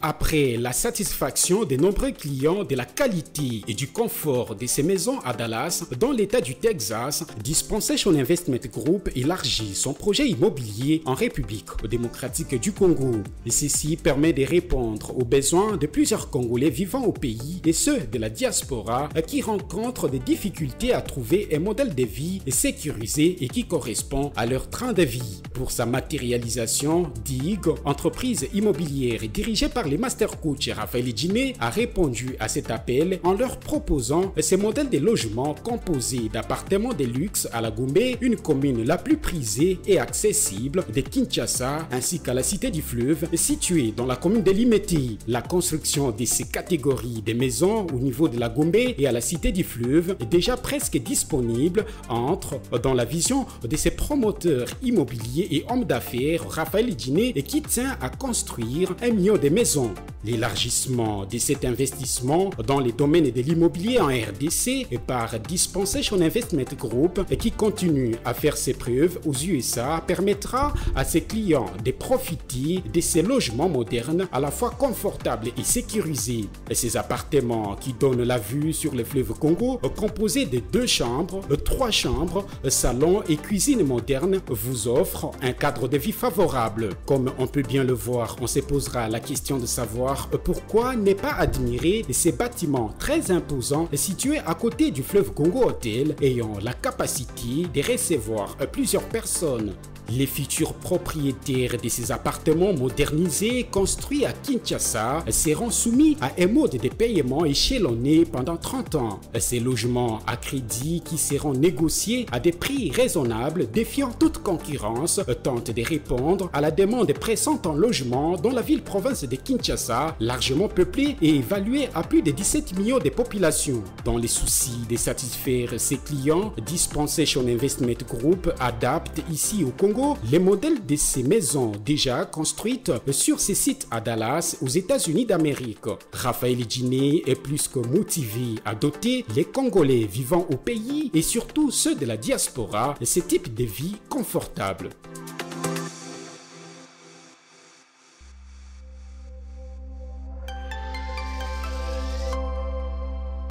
Après la satisfaction des nombreux clients de la qualité et du confort de ces maisons à Dallas, dans l'État du Texas, Dispensation Investment Group élargit son projet immobilier en République démocratique du Congo. Et ceci permet de répondre aux besoins de plusieurs Congolais vivant au pays et ceux de la diaspora qui rencontrent des difficultés à trouver un modèle de vie sécurisé et qui correspond à leur train de vie. Pour sa matérialisation, DIG, entreprise immobilière dirigée par les master coach Raphaël Djiné, a répondu à cet appel en leur proposant ces modèles de logements composés d'appartements de luxe à la Gombe, une commune la plus prisée et accessible de Kinshasa, ainsi qu'à la cité du fleuve située dans la commune de Limeti. La construction de ces catégories de maisons au niveau de la Gombe et à la cité du fleuve est déjà presque disponible, entre dans la vision de ces promoteurs immobiliers et hommes d'affaires Raphaël Djiné qui tient à construire 1 million de maisons. L'élargissement de cet investissement dans les domaines de l'immobilier en RDC par Dispensation Investment Group qui continue à faire ses preuves aux USA permettra à ses clients de profiter de ces logements modernes à la fois confortables et sécurisés. Ces appartements qui donnent la vue sur le fleuve Congo, composés de 2 chambres, 3 chambres, salon et cuisine moderne, vous offrent un cadre de vie favorable. Comme on peut bien le voir, on se posera la question de savoir pourquoi ne pas admirer ces bâtiments très imposants situés à côté du fleuve Congo Hotel ayant la capacité de recevoir plusieurs personnes. Les futurs propriétaires de ces appartements modernisés construits à Kinshasa seront soumis à un mode de paiement échelonné pendant 30 ans. Ces logements à crédit qui seront négociés à des prix raisonnables défiant toute concurrence tentent de répondre à la demande pressante en logement dans la ville-province de Kinshasa, largement peuplée et évaluée à plus de 17 millions de populations. Dans les soucis de satisfaire ses clients, Dispensation Investment Group adapte ici au Congo les modèles de ces maisons déjà construites sur ces sites à Dallas, aux États-Unis d'Amérique. Raphaël Djiné est plus que motivé à doter les Congolais vivant au pays et surtout ceux de la diaspora de ce type de vie confortable.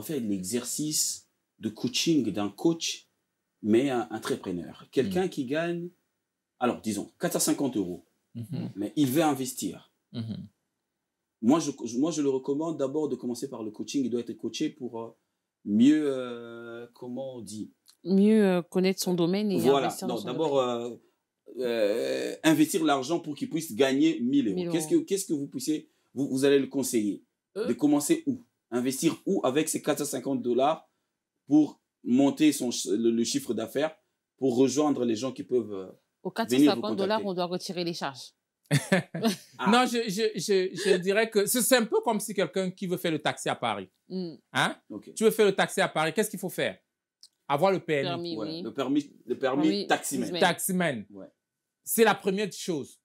On fait l'exercice de coaching d'un coach, mais un entrepreneur. Quelqu'un qui gagne, alors disons, 450 €, mais il veut investir. Moi, je le recommande d'abord de commencer par le coaching. Il doit être coaché pour mieux, comment on dit, mieux connaître son domaine et voilà. investir dans son d'abord investir l'argent pour qu'il puisse gagner 1 000 €. Qu'est-ce que vous allez le conseiller de commencer où? Investir où avec ces 450 $ pour monter le chiffre d'affaires, pour rejoindre les gens qui peuvent Aux 450 $, on doit retirer les charges. Non, je dirais que c'est un peu comme si quelqu'un qui veut faire le taxi à Paris. Hein? Okay. Tu veux faire le taxi à Paris, qu'est-ce qu'il faut faire? Avoir le permis. Ouais, le permis taximan. Taximan. Ouais. C'est la première chose.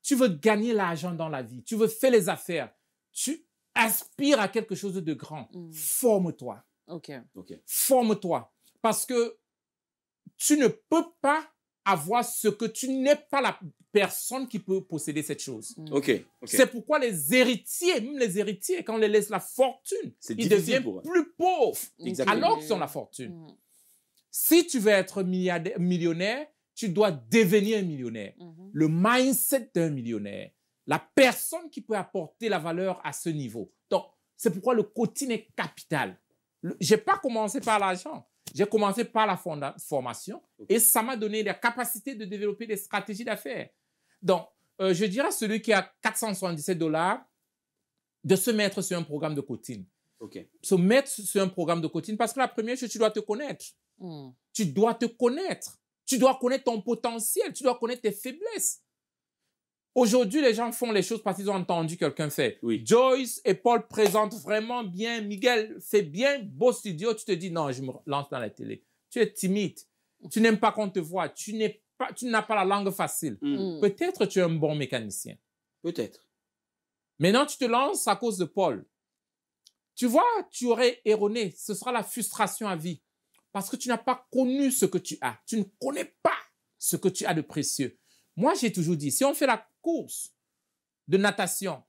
Tu veux gagner l'argent dans la vie, tu veux faire les affaires, tu aspires à quelque chose de grand. Forme-toi. Forme-toi. Parce que tu ne peux pas avoir ce que tu n'es pas la personne qui peut posséder cette chose. C'est pourquoi les héritiers, même les héritiers, quand on les laisse la fortune, ils deviennent plus pauvres alors qu'ils ont la fortune. Si tu veux être millionnaire, tu dois devenir un millionnaire. Le mindset d'un millionnaire, la personne qui peut apporter la valeur à ce niveau. Donc, c'est pourquoi le coaching est capital. Je n'ai pas commencé par l'argent. J'ai commencé par la formation et ça m'a donné la capacité de développer des stratégies d'affaires. Donc, je dirais à celui qui a 477 $ de se mettre sur un programme de coaching. Se mettre sur un programme de coaching parce que la première chose, tu dois te connaître. Tu dois te connaître. Tu dois connaître ton potentiel. Tu dois connaître tes faiblesses. Aujourd'hui, les gens font les choses parce qu'ils ont entendu quelqu'un faire. Joyce et Paul présentent vraiment bien. Miguel fait bien, beau studio. Tu te dis, non, je me lance dans la télé. Tu es timide. Tu n'aimes pas qu'on te voit. Tu n'as pas la langue facile. Peut-être tu es un bon mécanicien. Peut-être. Maintenant, tu te lances à cause de Paul. Tu vois, tu aurais erroné. Ce sera la frustration à vie. Parce que tu n'as pas connu ce que tu as. Tu ne connais pas ce que tu as de précieux. Moi, j'ai toujours dit, si on fait la course de natation,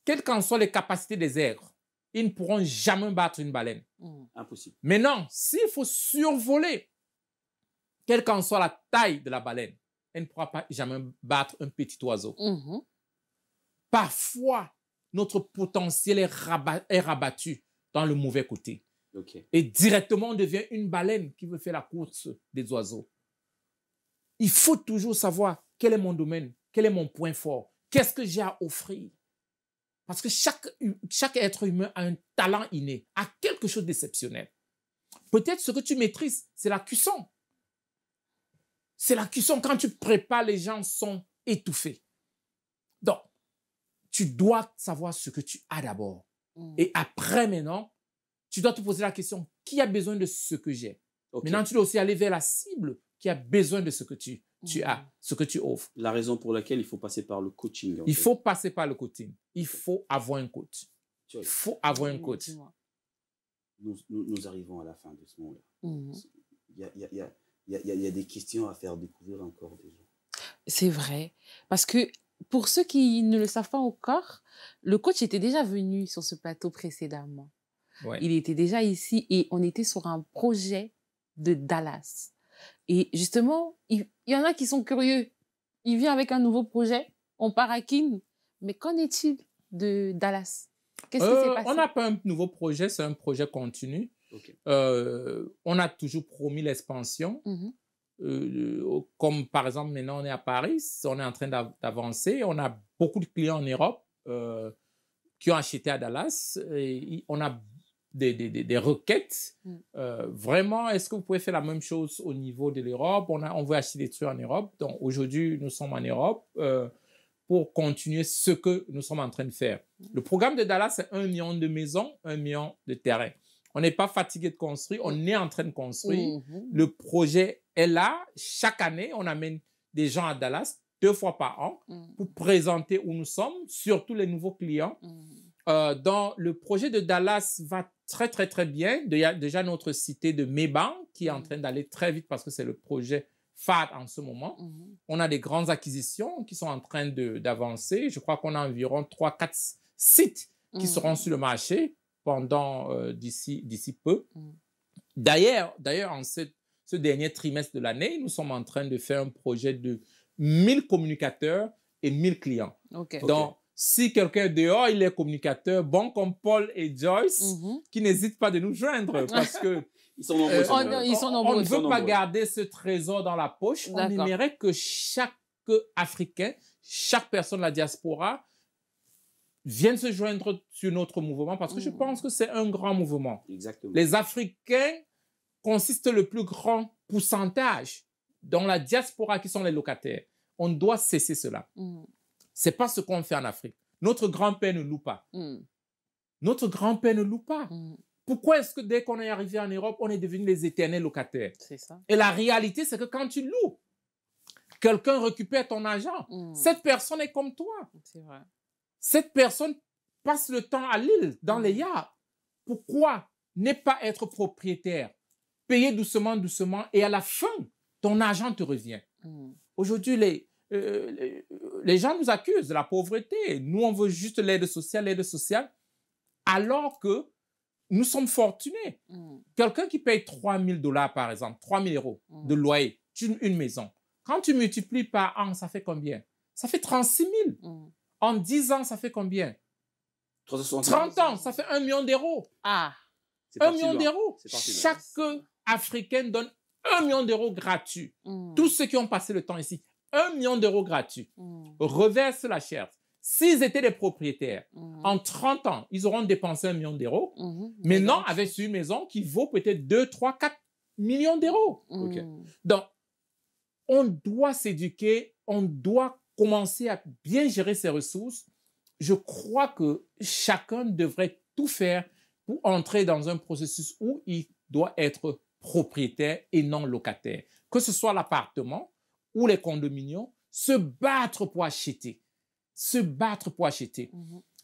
quelles qu'en soient les capacités des aigres, ils ne pourront jamais battre une baleine. Impossible. Maintenant, s'il faut survoler, quelle qu'en soit la taille de la baleine, elle ne pourra pas jamais battre un petit oiseau. Parfois, notre potentiel est rabattu dans le mauvais côté. Et directement, on devient une baleine qui veut faire la course des oiseaux. Il faut toujours savoir quel est mon domaine, quel est mon point fort, qu'est-ce que j'ai à offrir. Parce que chaque être humain a un talent inné, a quelque chose d'exceptionnel. Peut-être ce que tu maîtrises, c'est la cuisson. C'est la cuisson. Quand tu prépares, les gens sont étouffés. Donc, tu dois savoir ce que tu as d'abord. Et après, maintenant, tu dois te poser la question, qui a besoin de ce que j'ai? Maintenant, tu dois aussi aller vers la cible qui a besoin de ce que tu as, ce que tu offres. La raison pour laquelle il faut passer par le coaching. Il faut passer par le coaching. Il faut avoir un coach. Il faut avoir un coach. Nous arrivons à la fin de ce moment-là. Il y a des questions à faire découvrir encore des gens. C'est vrai. Parce que pour ceux qui ne le savent pas encore, le coach était déjà venu sur ce plateau précédemment. Ouais. Il était déjà ici et on était sur un projet de Dallas. Et justement, il y en a qui sont curieux. Il vient avec un nouveau projet, on part à Kin. Mais qu'en est-il de Dallas? Qu'est-ce qui s'est passé? On n'a pas un nouveau projet, c'est un projet continu. On a toujours promis l'expansion. Comme par exemple, maintenant on est à Paris, on est en train d'avancer. On a beaucoup de clients en Europe qui ont acheté à Dallas. Et on a des requêtes. Vraiment, est-ce que vous pouvez faire la même chose au niveau de l'Europe? On veut acheter des trucs en Europe. Donc aujourd'hui, nous sommes en Europe pour continuer ce que nous sommes en train de faire. Le programme de Dallas, c'est 1 million de maisons, 1 million de terrains. On n'est pas fatigué de construire, on est en train de construire. Le projet est là. Chaque année, on amène des gens à Dallas 2 fois par an pour présenter où nous sommes, surtout les nouveaux clients. Donc, le projet de Dallas va très, très, très bien. Il y a déjà notre cité de Meban qui est en train d'aller très vite parce que c'est le projet phare en ce moment. On a des grandes acquisitions qui sont en train d'avancer. Je crois qu'on a environ 3-4 sites qui seront sur le marché pendant d'ici peu. D'ailleurs, en ce dernier trimestre de l'année, nous sommes en train de faire un projet de 1000 communicateurs et 1000 clients. Donc, si quelqu'un est dehors, il est communicateur, bon comme Paul et Joyce, qui n'hésitent pas de nous joindre parce que ils sont nombreux. On ne veut pas garder ce trésor dans la poche. On aimerait que chaque Africain, chaque personne de la diaspora vienne se joindre sur notre mouvement parce que je pense que c'est un grand mouvement. Exactement. Les Africains consistent le plus grand pourcentage dans la diaspora qui sont les locataires. On doit cesser cela. Ce n'est pas ce qu'on fait en Afrique. Notre grand-père ne loue pas. Notre grand-père ne loue pas. Pourquoi est-ce que dès qu'on est arrivé en Europe, on est devenu les éternels locataires? C'est ça. Et la réalité, c'est que quand tu loues, quelqu'un récupère ton argent. Cette personne est comme toi. C'est vrai. Cette personne passe le temps à l'île, dans les yachts. Pourquoi ne pas être propriétaire? Payer doucement, doucement, et à la fin, ton argent te revient. Aujourd'hui, les gens nous accusent de la pauvreté. Nous, on veut juste l'aide sociale, alors que nous sommes fortunés. Quelqu'un qui paye $3,000, par exemple, 3 000 € de loyer, une maison. Quand tu multiplies par an, ça fait combien? Ça fait 36 000. En 10 ans, ça fait combien? 30 ans, ça fait 1 million d'euros. 1 million d'euros. Chaque Africain donne 1 million d'euros gratuits. Tous ceux qui ont passé le temps ici, 1 million d'euros gratuits. Reverse la chair. S'ils étaient des propriétaires, en 30 ans, ils auront dépensé 1 million d'euros. Maintenant, avec une maison qui vaut peut-être 2, 3, 4 millions d'euros. Donc, on doit s'éduquer, on doit commencer à bien gérer ses ressources. Je crois que chacun devrait tout faire pour entrer dans un processus où il doit être propriétaire et non locataire. Que ce soit l'appartement ou les condominiums, se battre pour acheter. Se battre pour acheter.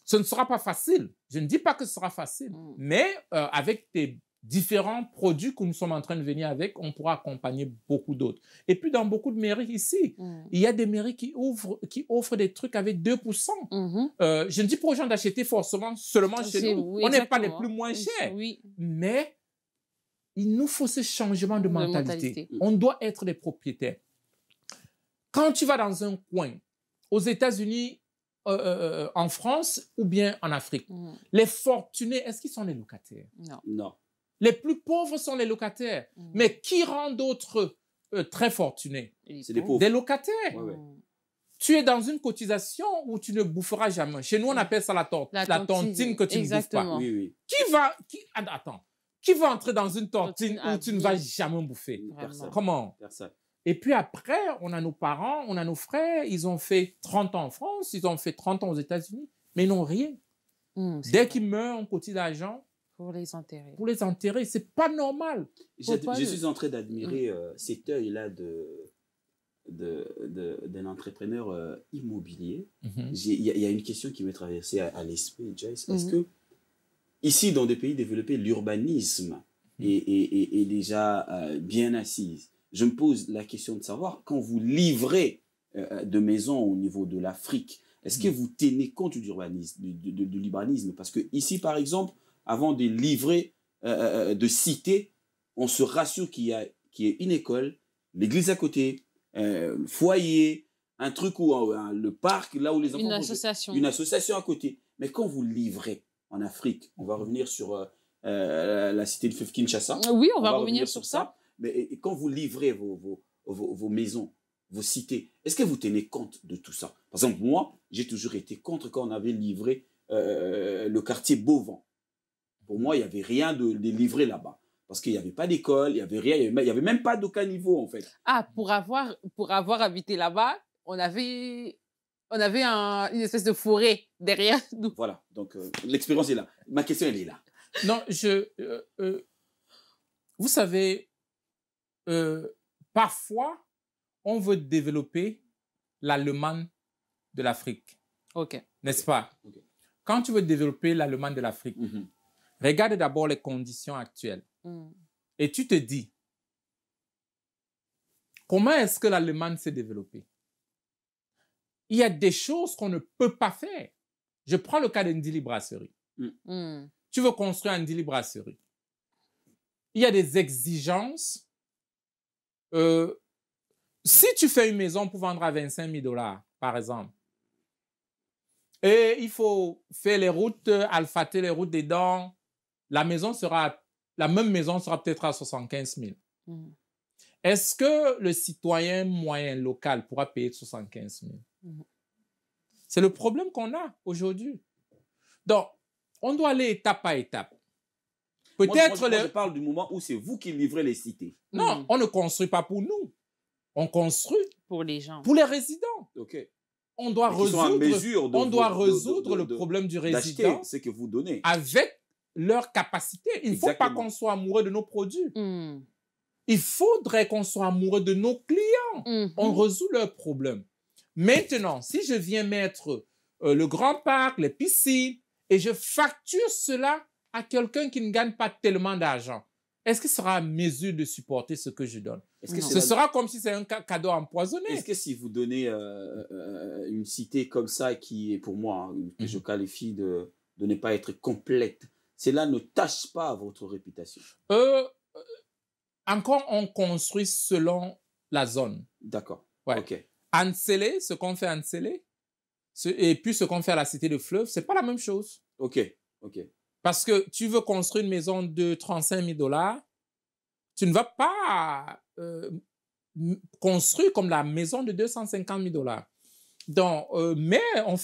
Ce ne sera pas facile. Je ne dis pas que ce sera facile. Mais avec des différents produits que nous sommes en train de venir avec, on pourra accompagner beaucoup d'autres. Et puis, dans beaucoup de mairies ici, il y a des mairies qui offrent des trucs avec 2%. Je ne dis pas aux gens d'acheter forcément seulement chez nous. Oui, on n'est pas les exactement. plus moins chers. Oui. Mais il nous faut ce changement de mentalité. On doit être des propriétaires. Quand tu vas dans un coin, aux États-Unis, en France ou bien en Afrique, les fortunés, est-ce qu'ils sont les locataires? Non. Les plus pauvres sont les locataires. Mais qui rend d'autres très fortunés? C'est des pauvres. Des locataires. Ouais. Tu es dans une cotisation où tu ne boufferas jamais. Chez nous, on appelle ça la tontine que tu ne bouffes pas. Oui. Qui va entrer dans une tontine où tu ne vas jamais bouffer? Personne. Comment? Personne. Et puis après, on a nos parents, on a nos frères, ils ont fait 30 ans en France, ils ont fait 30 ans aux États-Unis, mais ils n'ont rien. Dès qu'ils meurent, on cotise l'argent pour les enterrer. Pour les enterrer, c'est pas normal. Je suis en train d'admirer cet œil-là d'un entrepreneur immobilier. Il y a une question qui m'est traversée à l'esprit, Joyce. Est-ce que, ici, dans des pays développés, l'urbanisme est déjà bien assise? Je me pose la question de savoir, quand vous livrez de maisons au niveau de l'Afrique, est-ce que vous tenez compte de l'urbanisme? Parce que ici, par exemple, avant de livrer de cité, on se rassure qu'il y ait une école, l'église à côté, foyer, un truc où le parc, là où les enfants... Une association à côté. Mais quand vous livrez en Afrique, on va revenir sur la cité de Kinshasa. Oui, on va revenir sur ça. Mais quand vous livrez vos maisons, vos cités, est-ce que vous tenez compte de tout ça? Par exemple, moi, j'ai toujours été contre quand on avait livré le quartier Beauvant. Pour moi, il n'y avait rien de livré là-bas. Parce qu'il n'y avait pas d'école, il n'y avait rien, il n'y avait même pas d'aucun niveau, en fait. Ah, pour avoir habité là-bas, on avait une espèce de forêt derrière nous. Voilà, donc l'expérience est là. Ma question, elle est là. Non, vous savez, parfois, on veut développer l'Allemagne de l'Afrique. OK. N'est-ce pas? Okay. Quand tu veux développer l'Allemagne de l'Afrique, regarde d'abord les conditions actuelles. Et tu te dis, comment est-ce que l'Allemagne s'est développée? Il y a des choses qu'on ne peut pas faire. Je prends le cas d'Indili Brasserie. Tu veux construire Indili Brasserie. Il y a des exigences. Si tu fais une maison pour vendre à 25 000 $, par exemple, et il faut faire les routes, alphater les routes dedans, la même maison sera peut-être à 75 000. Est-ce que le citoyen moyen local pourra payer 75 000? C'est le problème qu'on a aujourd'hui. Donc, on doit aller étape par étape. Peut-être moi, je parle du moment où c'est vous qui livrez les cités. Non, on ne construit pas pour nous. On construit pour les gens. Pour les résidents. OK. On doit résoudre le problème du résident. Ce que vous donnez. Avec leur capacité. Il ne faut pas qu'on soit amoureux de nos produits. Il faudrait qu'on soit amoureux de nos clients. On résout leurs problèmes. Maintenant, si je viens mettre le grand parc, les piscines, et je facture cela à quelqu'un qui ne gagne pas tellement d'argent, est-ce qu'il sera à mesure de supporter ce que je donne? Ce sera comme si c'est un cadeau empoisonné. Est-ce que si vous donnez une cité comme ça qui est pour moi, que je qualifie de ne pas être complète, cela ne tâche pas votre réputation? Encore, on construit selon la zone. D'accord. Ouais. OK. Ansélé, ce qu'on fait à Ansélé, et puis ce qu'on fait à la Cité de Fleuve, c'est pas la même chose. OK. OK. Parce que tu veux construire une maison de 35 000 $, tu ne vas pas construire comme la maison de 250 000 $. Donc, mais on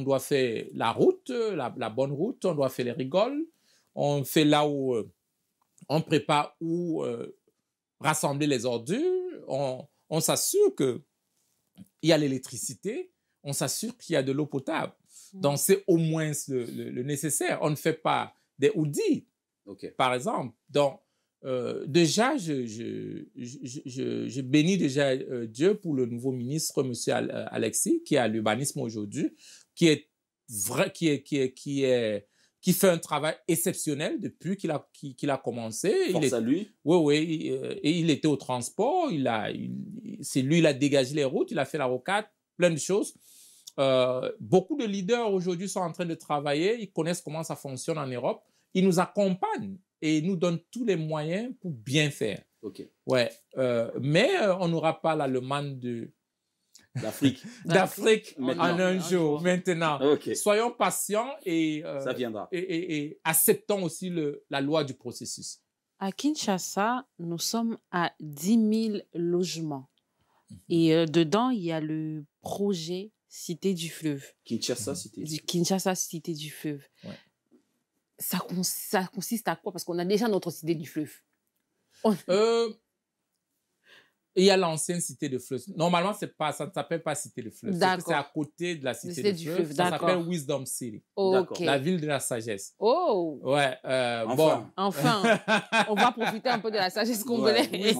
doit faire la route, la bonne route, on doit faire les rigoles, on fait là où on prépare où rassembler les ordures, on s'assure qu'il y a l'électricité, on s'assure qu'il y a de l'eau potable. Donc, c'est au moins le nécessaire. On ne fait pas des houdis, par exemple. Donc, déjà, je bénis déjà Dieu pour le nouveau ministre, M. Alexis, qui est à l'urbanisme aujourd'hui, qui est qui fait un travail exceptionnel depuis qu'il a commencé. Force à lui. Oui, et il était au transport, c'est lui, il a dégagé les routes, il a fait la rocade, plein de choses. Beaucoup de leaders aujourd'hui sont en train de travailler, ils connaissent comment ça fonctionne en Europe, ils nous accompagnent et nous donnent tous les moyens pour bien faire. Ok. Ouais, mais on n'aura pas l'Allemagne d'Afrique en un jour, maintenant. Okay. Soyons patients et, ça viendra. Et acceptons aussi la loi du processus. À Kinshasa, nous sommes à 10 000 logements. Et dedans, il y a le projet Cité du Fleuve. Kinshasa, Cité du Fleuve. Kinshasa, Cité du Fleuve. Ouais. Ça consiste à quoi? Parce qu'on a déjà notre Cité du Fleuve. Il y a l'ancienne Cité de Fleuve. Normalement, ça ne s'appelle pas Cité de Fleuve. C'est à côté de la Cité du Fleuve. Ça s'appelle Wisdom City. Okay. La ville de la sagesse. Oh! Ouais. Enfin, on va profiter un peu de la sagesse congolaise. Ouais.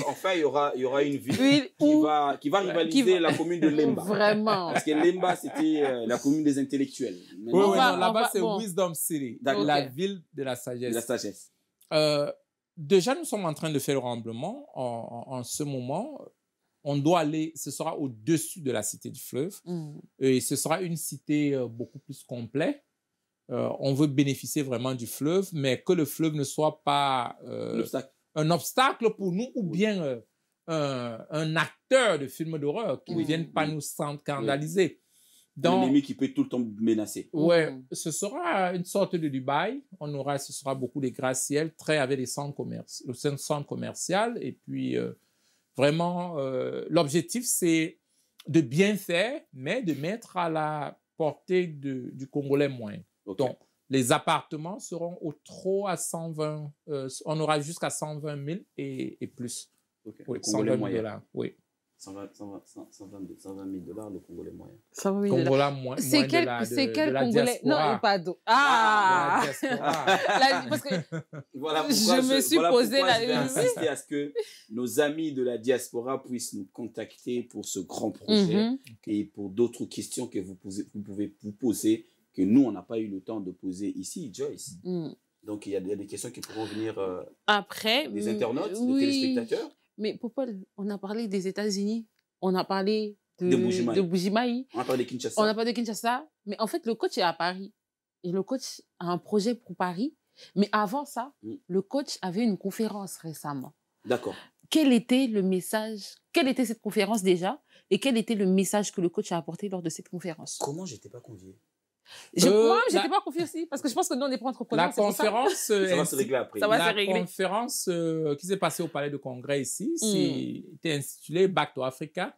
Enfin, il y aura une ville qui va rivaliser la commune de Lemba. Vraiment. Parce que Lemba, c'était la commune des intellectuels. Là-bas, c'est Wisdom City. La ville de la sagesse. De la sagesse. Déjà, nous sommes en train de faire le remblement. En ce moment, on doit aller, ce sera au-dessus de la Cité du Fleuve. Et ce sera une cité beaucoup plus complète. On veut bénéficier vraiment du fleuve, mais que le fleuve ne soit pas un obstacle pour nous ou bien un acteur de films d'horreur qui ne vienne pas nous scandaliser. Un ennemi qui peut tout le temps menacer. Ouais, ce sera une sorte de Dubaï. Ce sera beaucoup de gratte-ciel, avec des centres commerciaux, le centre commercial. Et puis, vraiment, l'objectif, c'est de bien faire, mais de mettre à la portée du Congolais moyen. Okay. Donc, les appartements seront au trop à 120, on aura jusqu'à 120 000 et plus. Okay. Oui, 120 000 $, oui. 120 000 $, le Congolais moyen. 120 000 $. C'est quel Congolais? Non, pardon. La parce que je me suis posé la question. Insister à ce que nos amis de la diaspora puissent nous contacter pour ce grand projet et pour d'autres questions que vous pouvez vous poser, que nous, on n'a pas eu le temps de poser ici, Joyce. Donc, il y a des questions qui pourront venir après des internautes, des téléspectateurs. Mais Popol, on a parlé des États-Unis, on a parlé de Bujimaï, on a parlé de Kinshasa. On a parlé de Kinshasa, mais en fait, le coach est à Paris. Et le coach a un projet pour Paris. Mais avant ça, le coach avait une conférence récemment. D'accord. Quel était le message? Quelle était cette conférence déjà? Et quel était le message que le coach a apporté lors de cette conférence? Comment j'étais pas convié? Moi, je n'étais pas confiée aussi, parce que je pense que nous, on n'est pas entrepreneurs. La conférence, ça va se régler après. La conférence qui s'est passée au Palais de Congrès ici, c'était intitulé Back to Africa.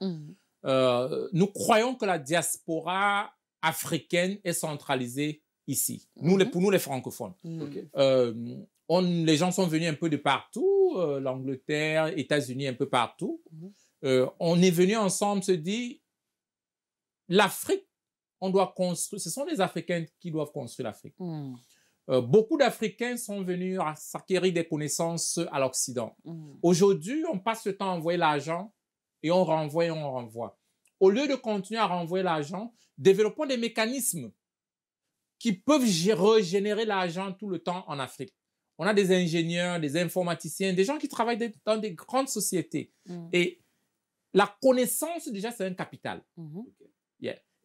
Nous croyons que la diaspora africaine est centralisée ici, pour nous les francophones. Les gens sont venus un peu de partout, l'Angleterre, États-Unis, un peu partout. On est venus ensemble se dire, l'Afrique, on doit construire, ce sont les Africains qui doivent construire l'Afrique. Beaucoup d'Africains sont venus s'acquérir des connaissances à l'Occident. Aujourd'hui, on passe le temps à envoyer l'argent et on renvoie. Au lieu de continuer à renvoyer l'argent, développons des mécanismes qui peuvent régénérer l'argent tout le temps en Afrique. On a des ingénieurs, des informaticiens, des gens qui travaillent dans des grandes sociétés. Et la connaissance, déjà, c'est un capital.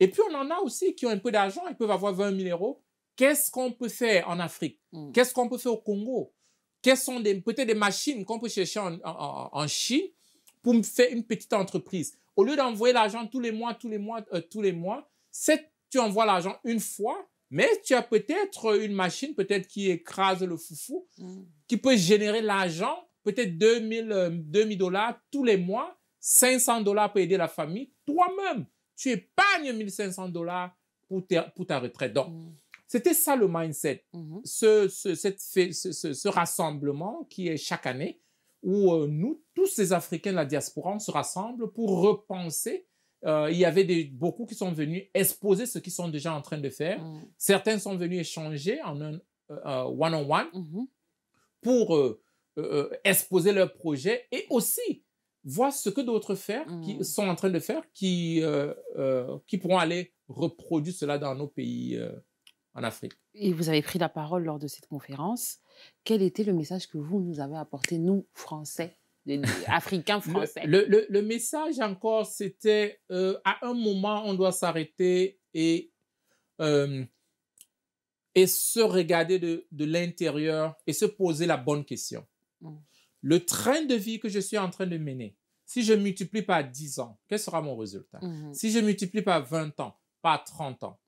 Et puis, on en a aussi qui ont un peu d'argent, ils peuvent avoir 20 000 €. Qu'est-ce qu'on peut faire en Afrique? Qu'est-ce qu'on peut faire au Congo? Quelles sont peut-être des machines qu'on peut chercher en Chine pour faire une petite entreprise? Au lieu d'envoyer l'argent tous les mois, tu envoies l'argent une fois, mais tu as peut-être une machine qui écrase le foufou, qui peut générer l'argent, peut-être 2 000 $ tous les mois, 500 $ pour aider la famille. Toi-même, tu épargnes 1 500 $ pour ta retraite. Donc, c'était ça le mindset. Ce rassemblement qui est chaque année, où nous, tous ces Africains de la diaspora, on se rassemble pour repenser. Il y avait beaucoup qui sont venus exposer ce qu'ils sont déjà en train de faire. Certains sont venus échanger en un one-on-one pour exposer leurs projets et aussi voir ce que d'autres sont en train de faire qui pourront aller reproduire cela dans nos pays en Afrique. Et vous avez pris la parole lors de cette conférence. Quel était le message que vous nous avez apporté, nous, Français, Africains français? Le message encore, c'était à un moment, on doit s'arrêter et se regarder de l'intérieur et se poser la bonne question. Le train de vie que je suis en train de mener, si je multiplie par 10 ans, quel sera mon résultat? Si je multiplie par 20 ans, par 30 ans,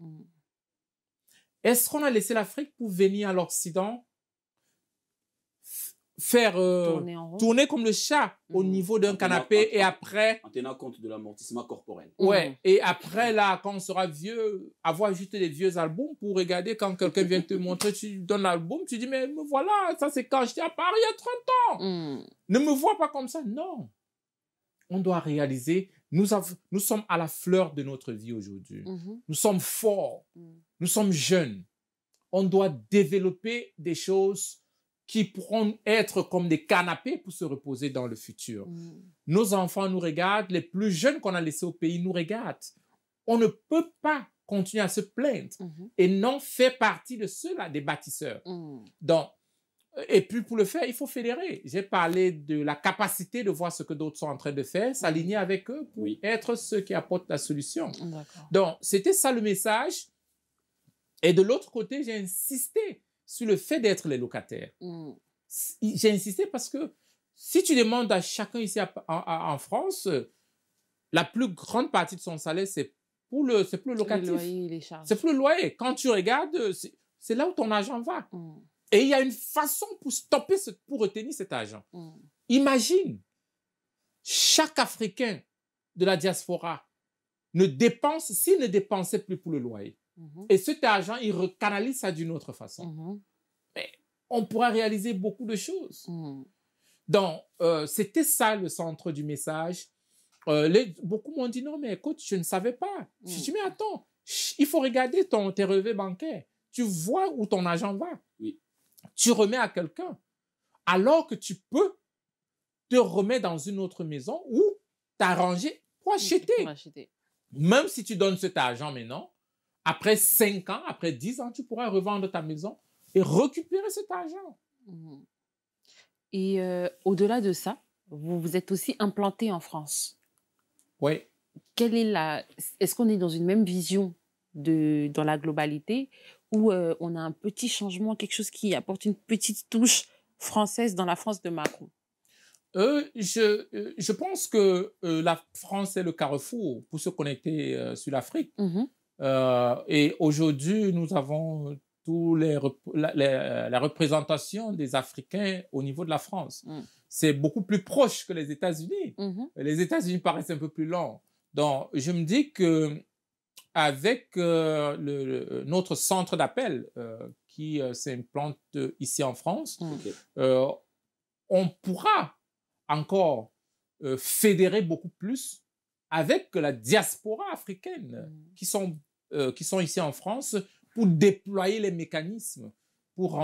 est-ce qu'on a laissé l'Afrique pour venir à l'Occident faire tourner comme le chat au niveau d'un canapé et après... En tenant compte de l'amortissement corporel. Ouais, et après, là, quand on sera vieux, avoir juste des vieux albums pour regarder quand quelqu'un vient te montrer, tu donnes l'album, tu dis, mais voilà, ça c'est quand j'étais à Paris il y a 30 ans. Ne me vois pas comme ça. Non. On doit réaliser, nous sommes à la fleur de notre vie aujourd'hui. Nous sommes forts. Nous sommes jeunes. On doit développer des choses qui pourront être comme des canapés pour se reposer dans le futur. Nos enfants nous regardent, les plus jeunes qu'on a laissés au pays nous regardent. On ne peut pas continuer à se plaindre et non faire partie de ceux-là, des bâtisseurs. Donc, et puis pour le faire, il faut fédérer. J'ai parlé de la capacité de voir ce que d'autres sont en train de faire, s'aligner avec eux pour être ceux qui apportent la solution. Donc, c'était ça le message. Et de l'autre côté, j'ai insisté sur le fait d'être les locataires. J'ai insisté parce que si tu demandes à chacun ici en France, la plus grande partie de son salaire, c'est pour le locatif. C'est pour le loyer. Quand tu regardes, c'est là où ton argent va. Et il y a une façon pour stopper, pour retenir cet argent. Imagine, chaque Africain de la diaspora s'il ne dépensait plus pour le loyer. Et cet argent, il recanalise ça d'une autre façon. Mais on pourra réaliser beaucoup de choses. Donc, c'était ça le centre du message. Beaucoup m'ont dit, non, mais écoute, je ne savais pas. Je dis, mais attends, il faut regarder tes relevés bancaires. Tu vois où ton argent va. Tu remets à quelqu'un. Alors que tu peux te remettre dans une autre maison ou t'arranger pour acheter. Même si tu donnes cet argent maintenant, après 5 ans, après 10 ans, tu pourras revendre ta maison et récupérer cet argent. Et au-delà de ça, vous vous êtes aussi implanté en France. Oui. Est-ce qu'on est dans une même vision dans la globalité ou on a un petit changement, quelque chose qui apporte une petite touche française dans la France de Macron? Je pense que la France est le carrefour pour se connecter sur l'Afrique. Et aujourd'hui, nous avons la représentation des Africains au niveau de la France. C'est beaucoup plus proche que les États-Unis. Les États-Unis paraissent un peu plus longs. Donc, je me dis que avec notre centre d'appel qui s'implante ici en France, on pourra encore fédérer beaucoup plus avec la diaspora africaine qui sont ici en France pour déployer les mécanismes pour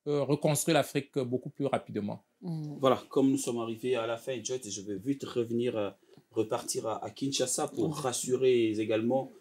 reconstruire l'Afrique beaucoup plus rapidement. Voilà, comme nous sommes arrivés à la fin, Joyce, je vais vite repartir à Kinshasa pour rassurer et également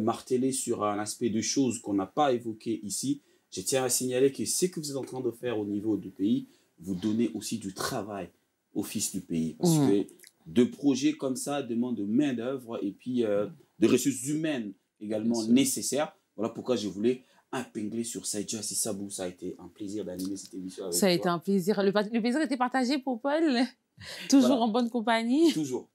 marteler sur un aspect de choses qu'on n'a pas évoqué ici. Je tiens à signaler que ce que vous êtes en train de faire au niveau du pays, vous donnez aussi du travail au fils du pays. Parce que de projets comme ça demandent de main-d'œuvre et puis de ressources humaines également nécessaires. Voilà pourquoi je voulais épingler sur ça. Joyce Sabou, ça a été un plaisir d'animer cette émission avec toi. Ça a été un plaisir. Le plaisir était partagé pour Paul. Toujours en bonne compagnie. Toujours.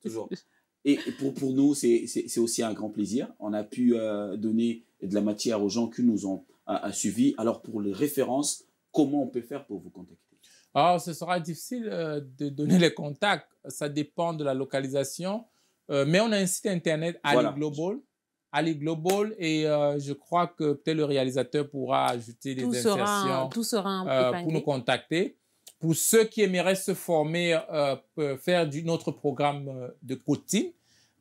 Et pour nous, c'est aussi un grand plaisir. On a pu donner de la matière aux gens qui nous ont suivis. Alors, pour les références, comment on peut faire pour vous contacter? Ce sera difficile de donner les contacts. Ça dépend de la localisation. Mais on a un site internet, Ali Global, et je crois que peut-être le réalisateur pourra ajouter des insertions pour nous contacter. Pour ceux qui aimeraient se former, faire notre programme de coaching,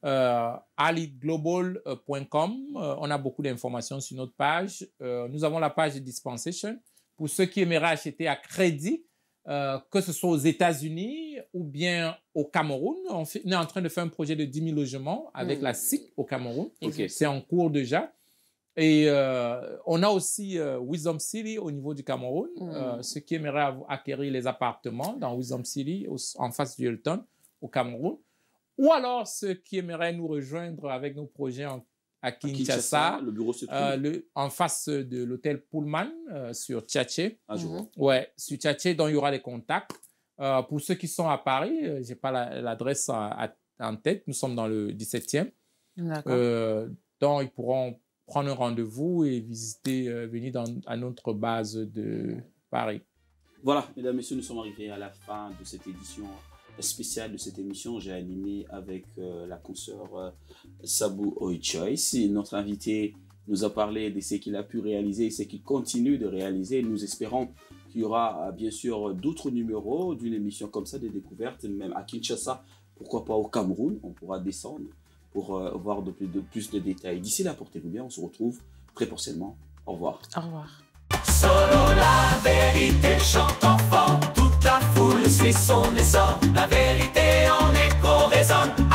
aliglobal.com. On a beaucoup d'informations sur notre page. Nous avons la page de Dispensation. Pour ceux qui aimeraient acheter à crédit, que ce soit aux États-Unis ou bien au Cameroun. On est en train de faire un projet de 10 000 logements avec la SIC au Cameroun. Ok. C'est en cours déjà. Et on a aussi Wisdom City au niveau du Cameroun, ceux qui aimeraient acquérir les appartements dans Wisdom City, en face du Hilton, au Cameroun. Ou alors ceux qui aimeraient nous rejoindre avec nos projets à Kinshasa, le bureau se trouve en face de l'hôtel Pullman sur Tchatché. à jour. Ouais, sur Tchatché, dont il y aura les contacts. Pour ceux qui sont à Paris, je n'ai pas l'adresse en tête, nous sommes dans le 17e. D'accord. Donc, ils pourront prendre un rendez-vous et venir à notre base de Paris. Voilà, mesdames, messieurs, nous sommes arrivés à la fin de cette édition spéciale de cette émission. J'ai animé avec la consoeur Sabou Oichois. Notre invité nous a parlé de ce qu'il a pu réaliser et ce qu'il continue de réaliser. Nous espérons qu'il y aura bien sûr d'autres numéros d'une émission comme ça, des découvertes, même à Kinshasa, pourquoi pas au Cameroun. On pourra descendre pour voir de plus de détails. D'ici là, portez-vous bien. On se retrouve très prochainement. Au revoir. Au revoir. Solo la vérité chante enfant, toute la foule suit son essor, la vérité en écho résonne.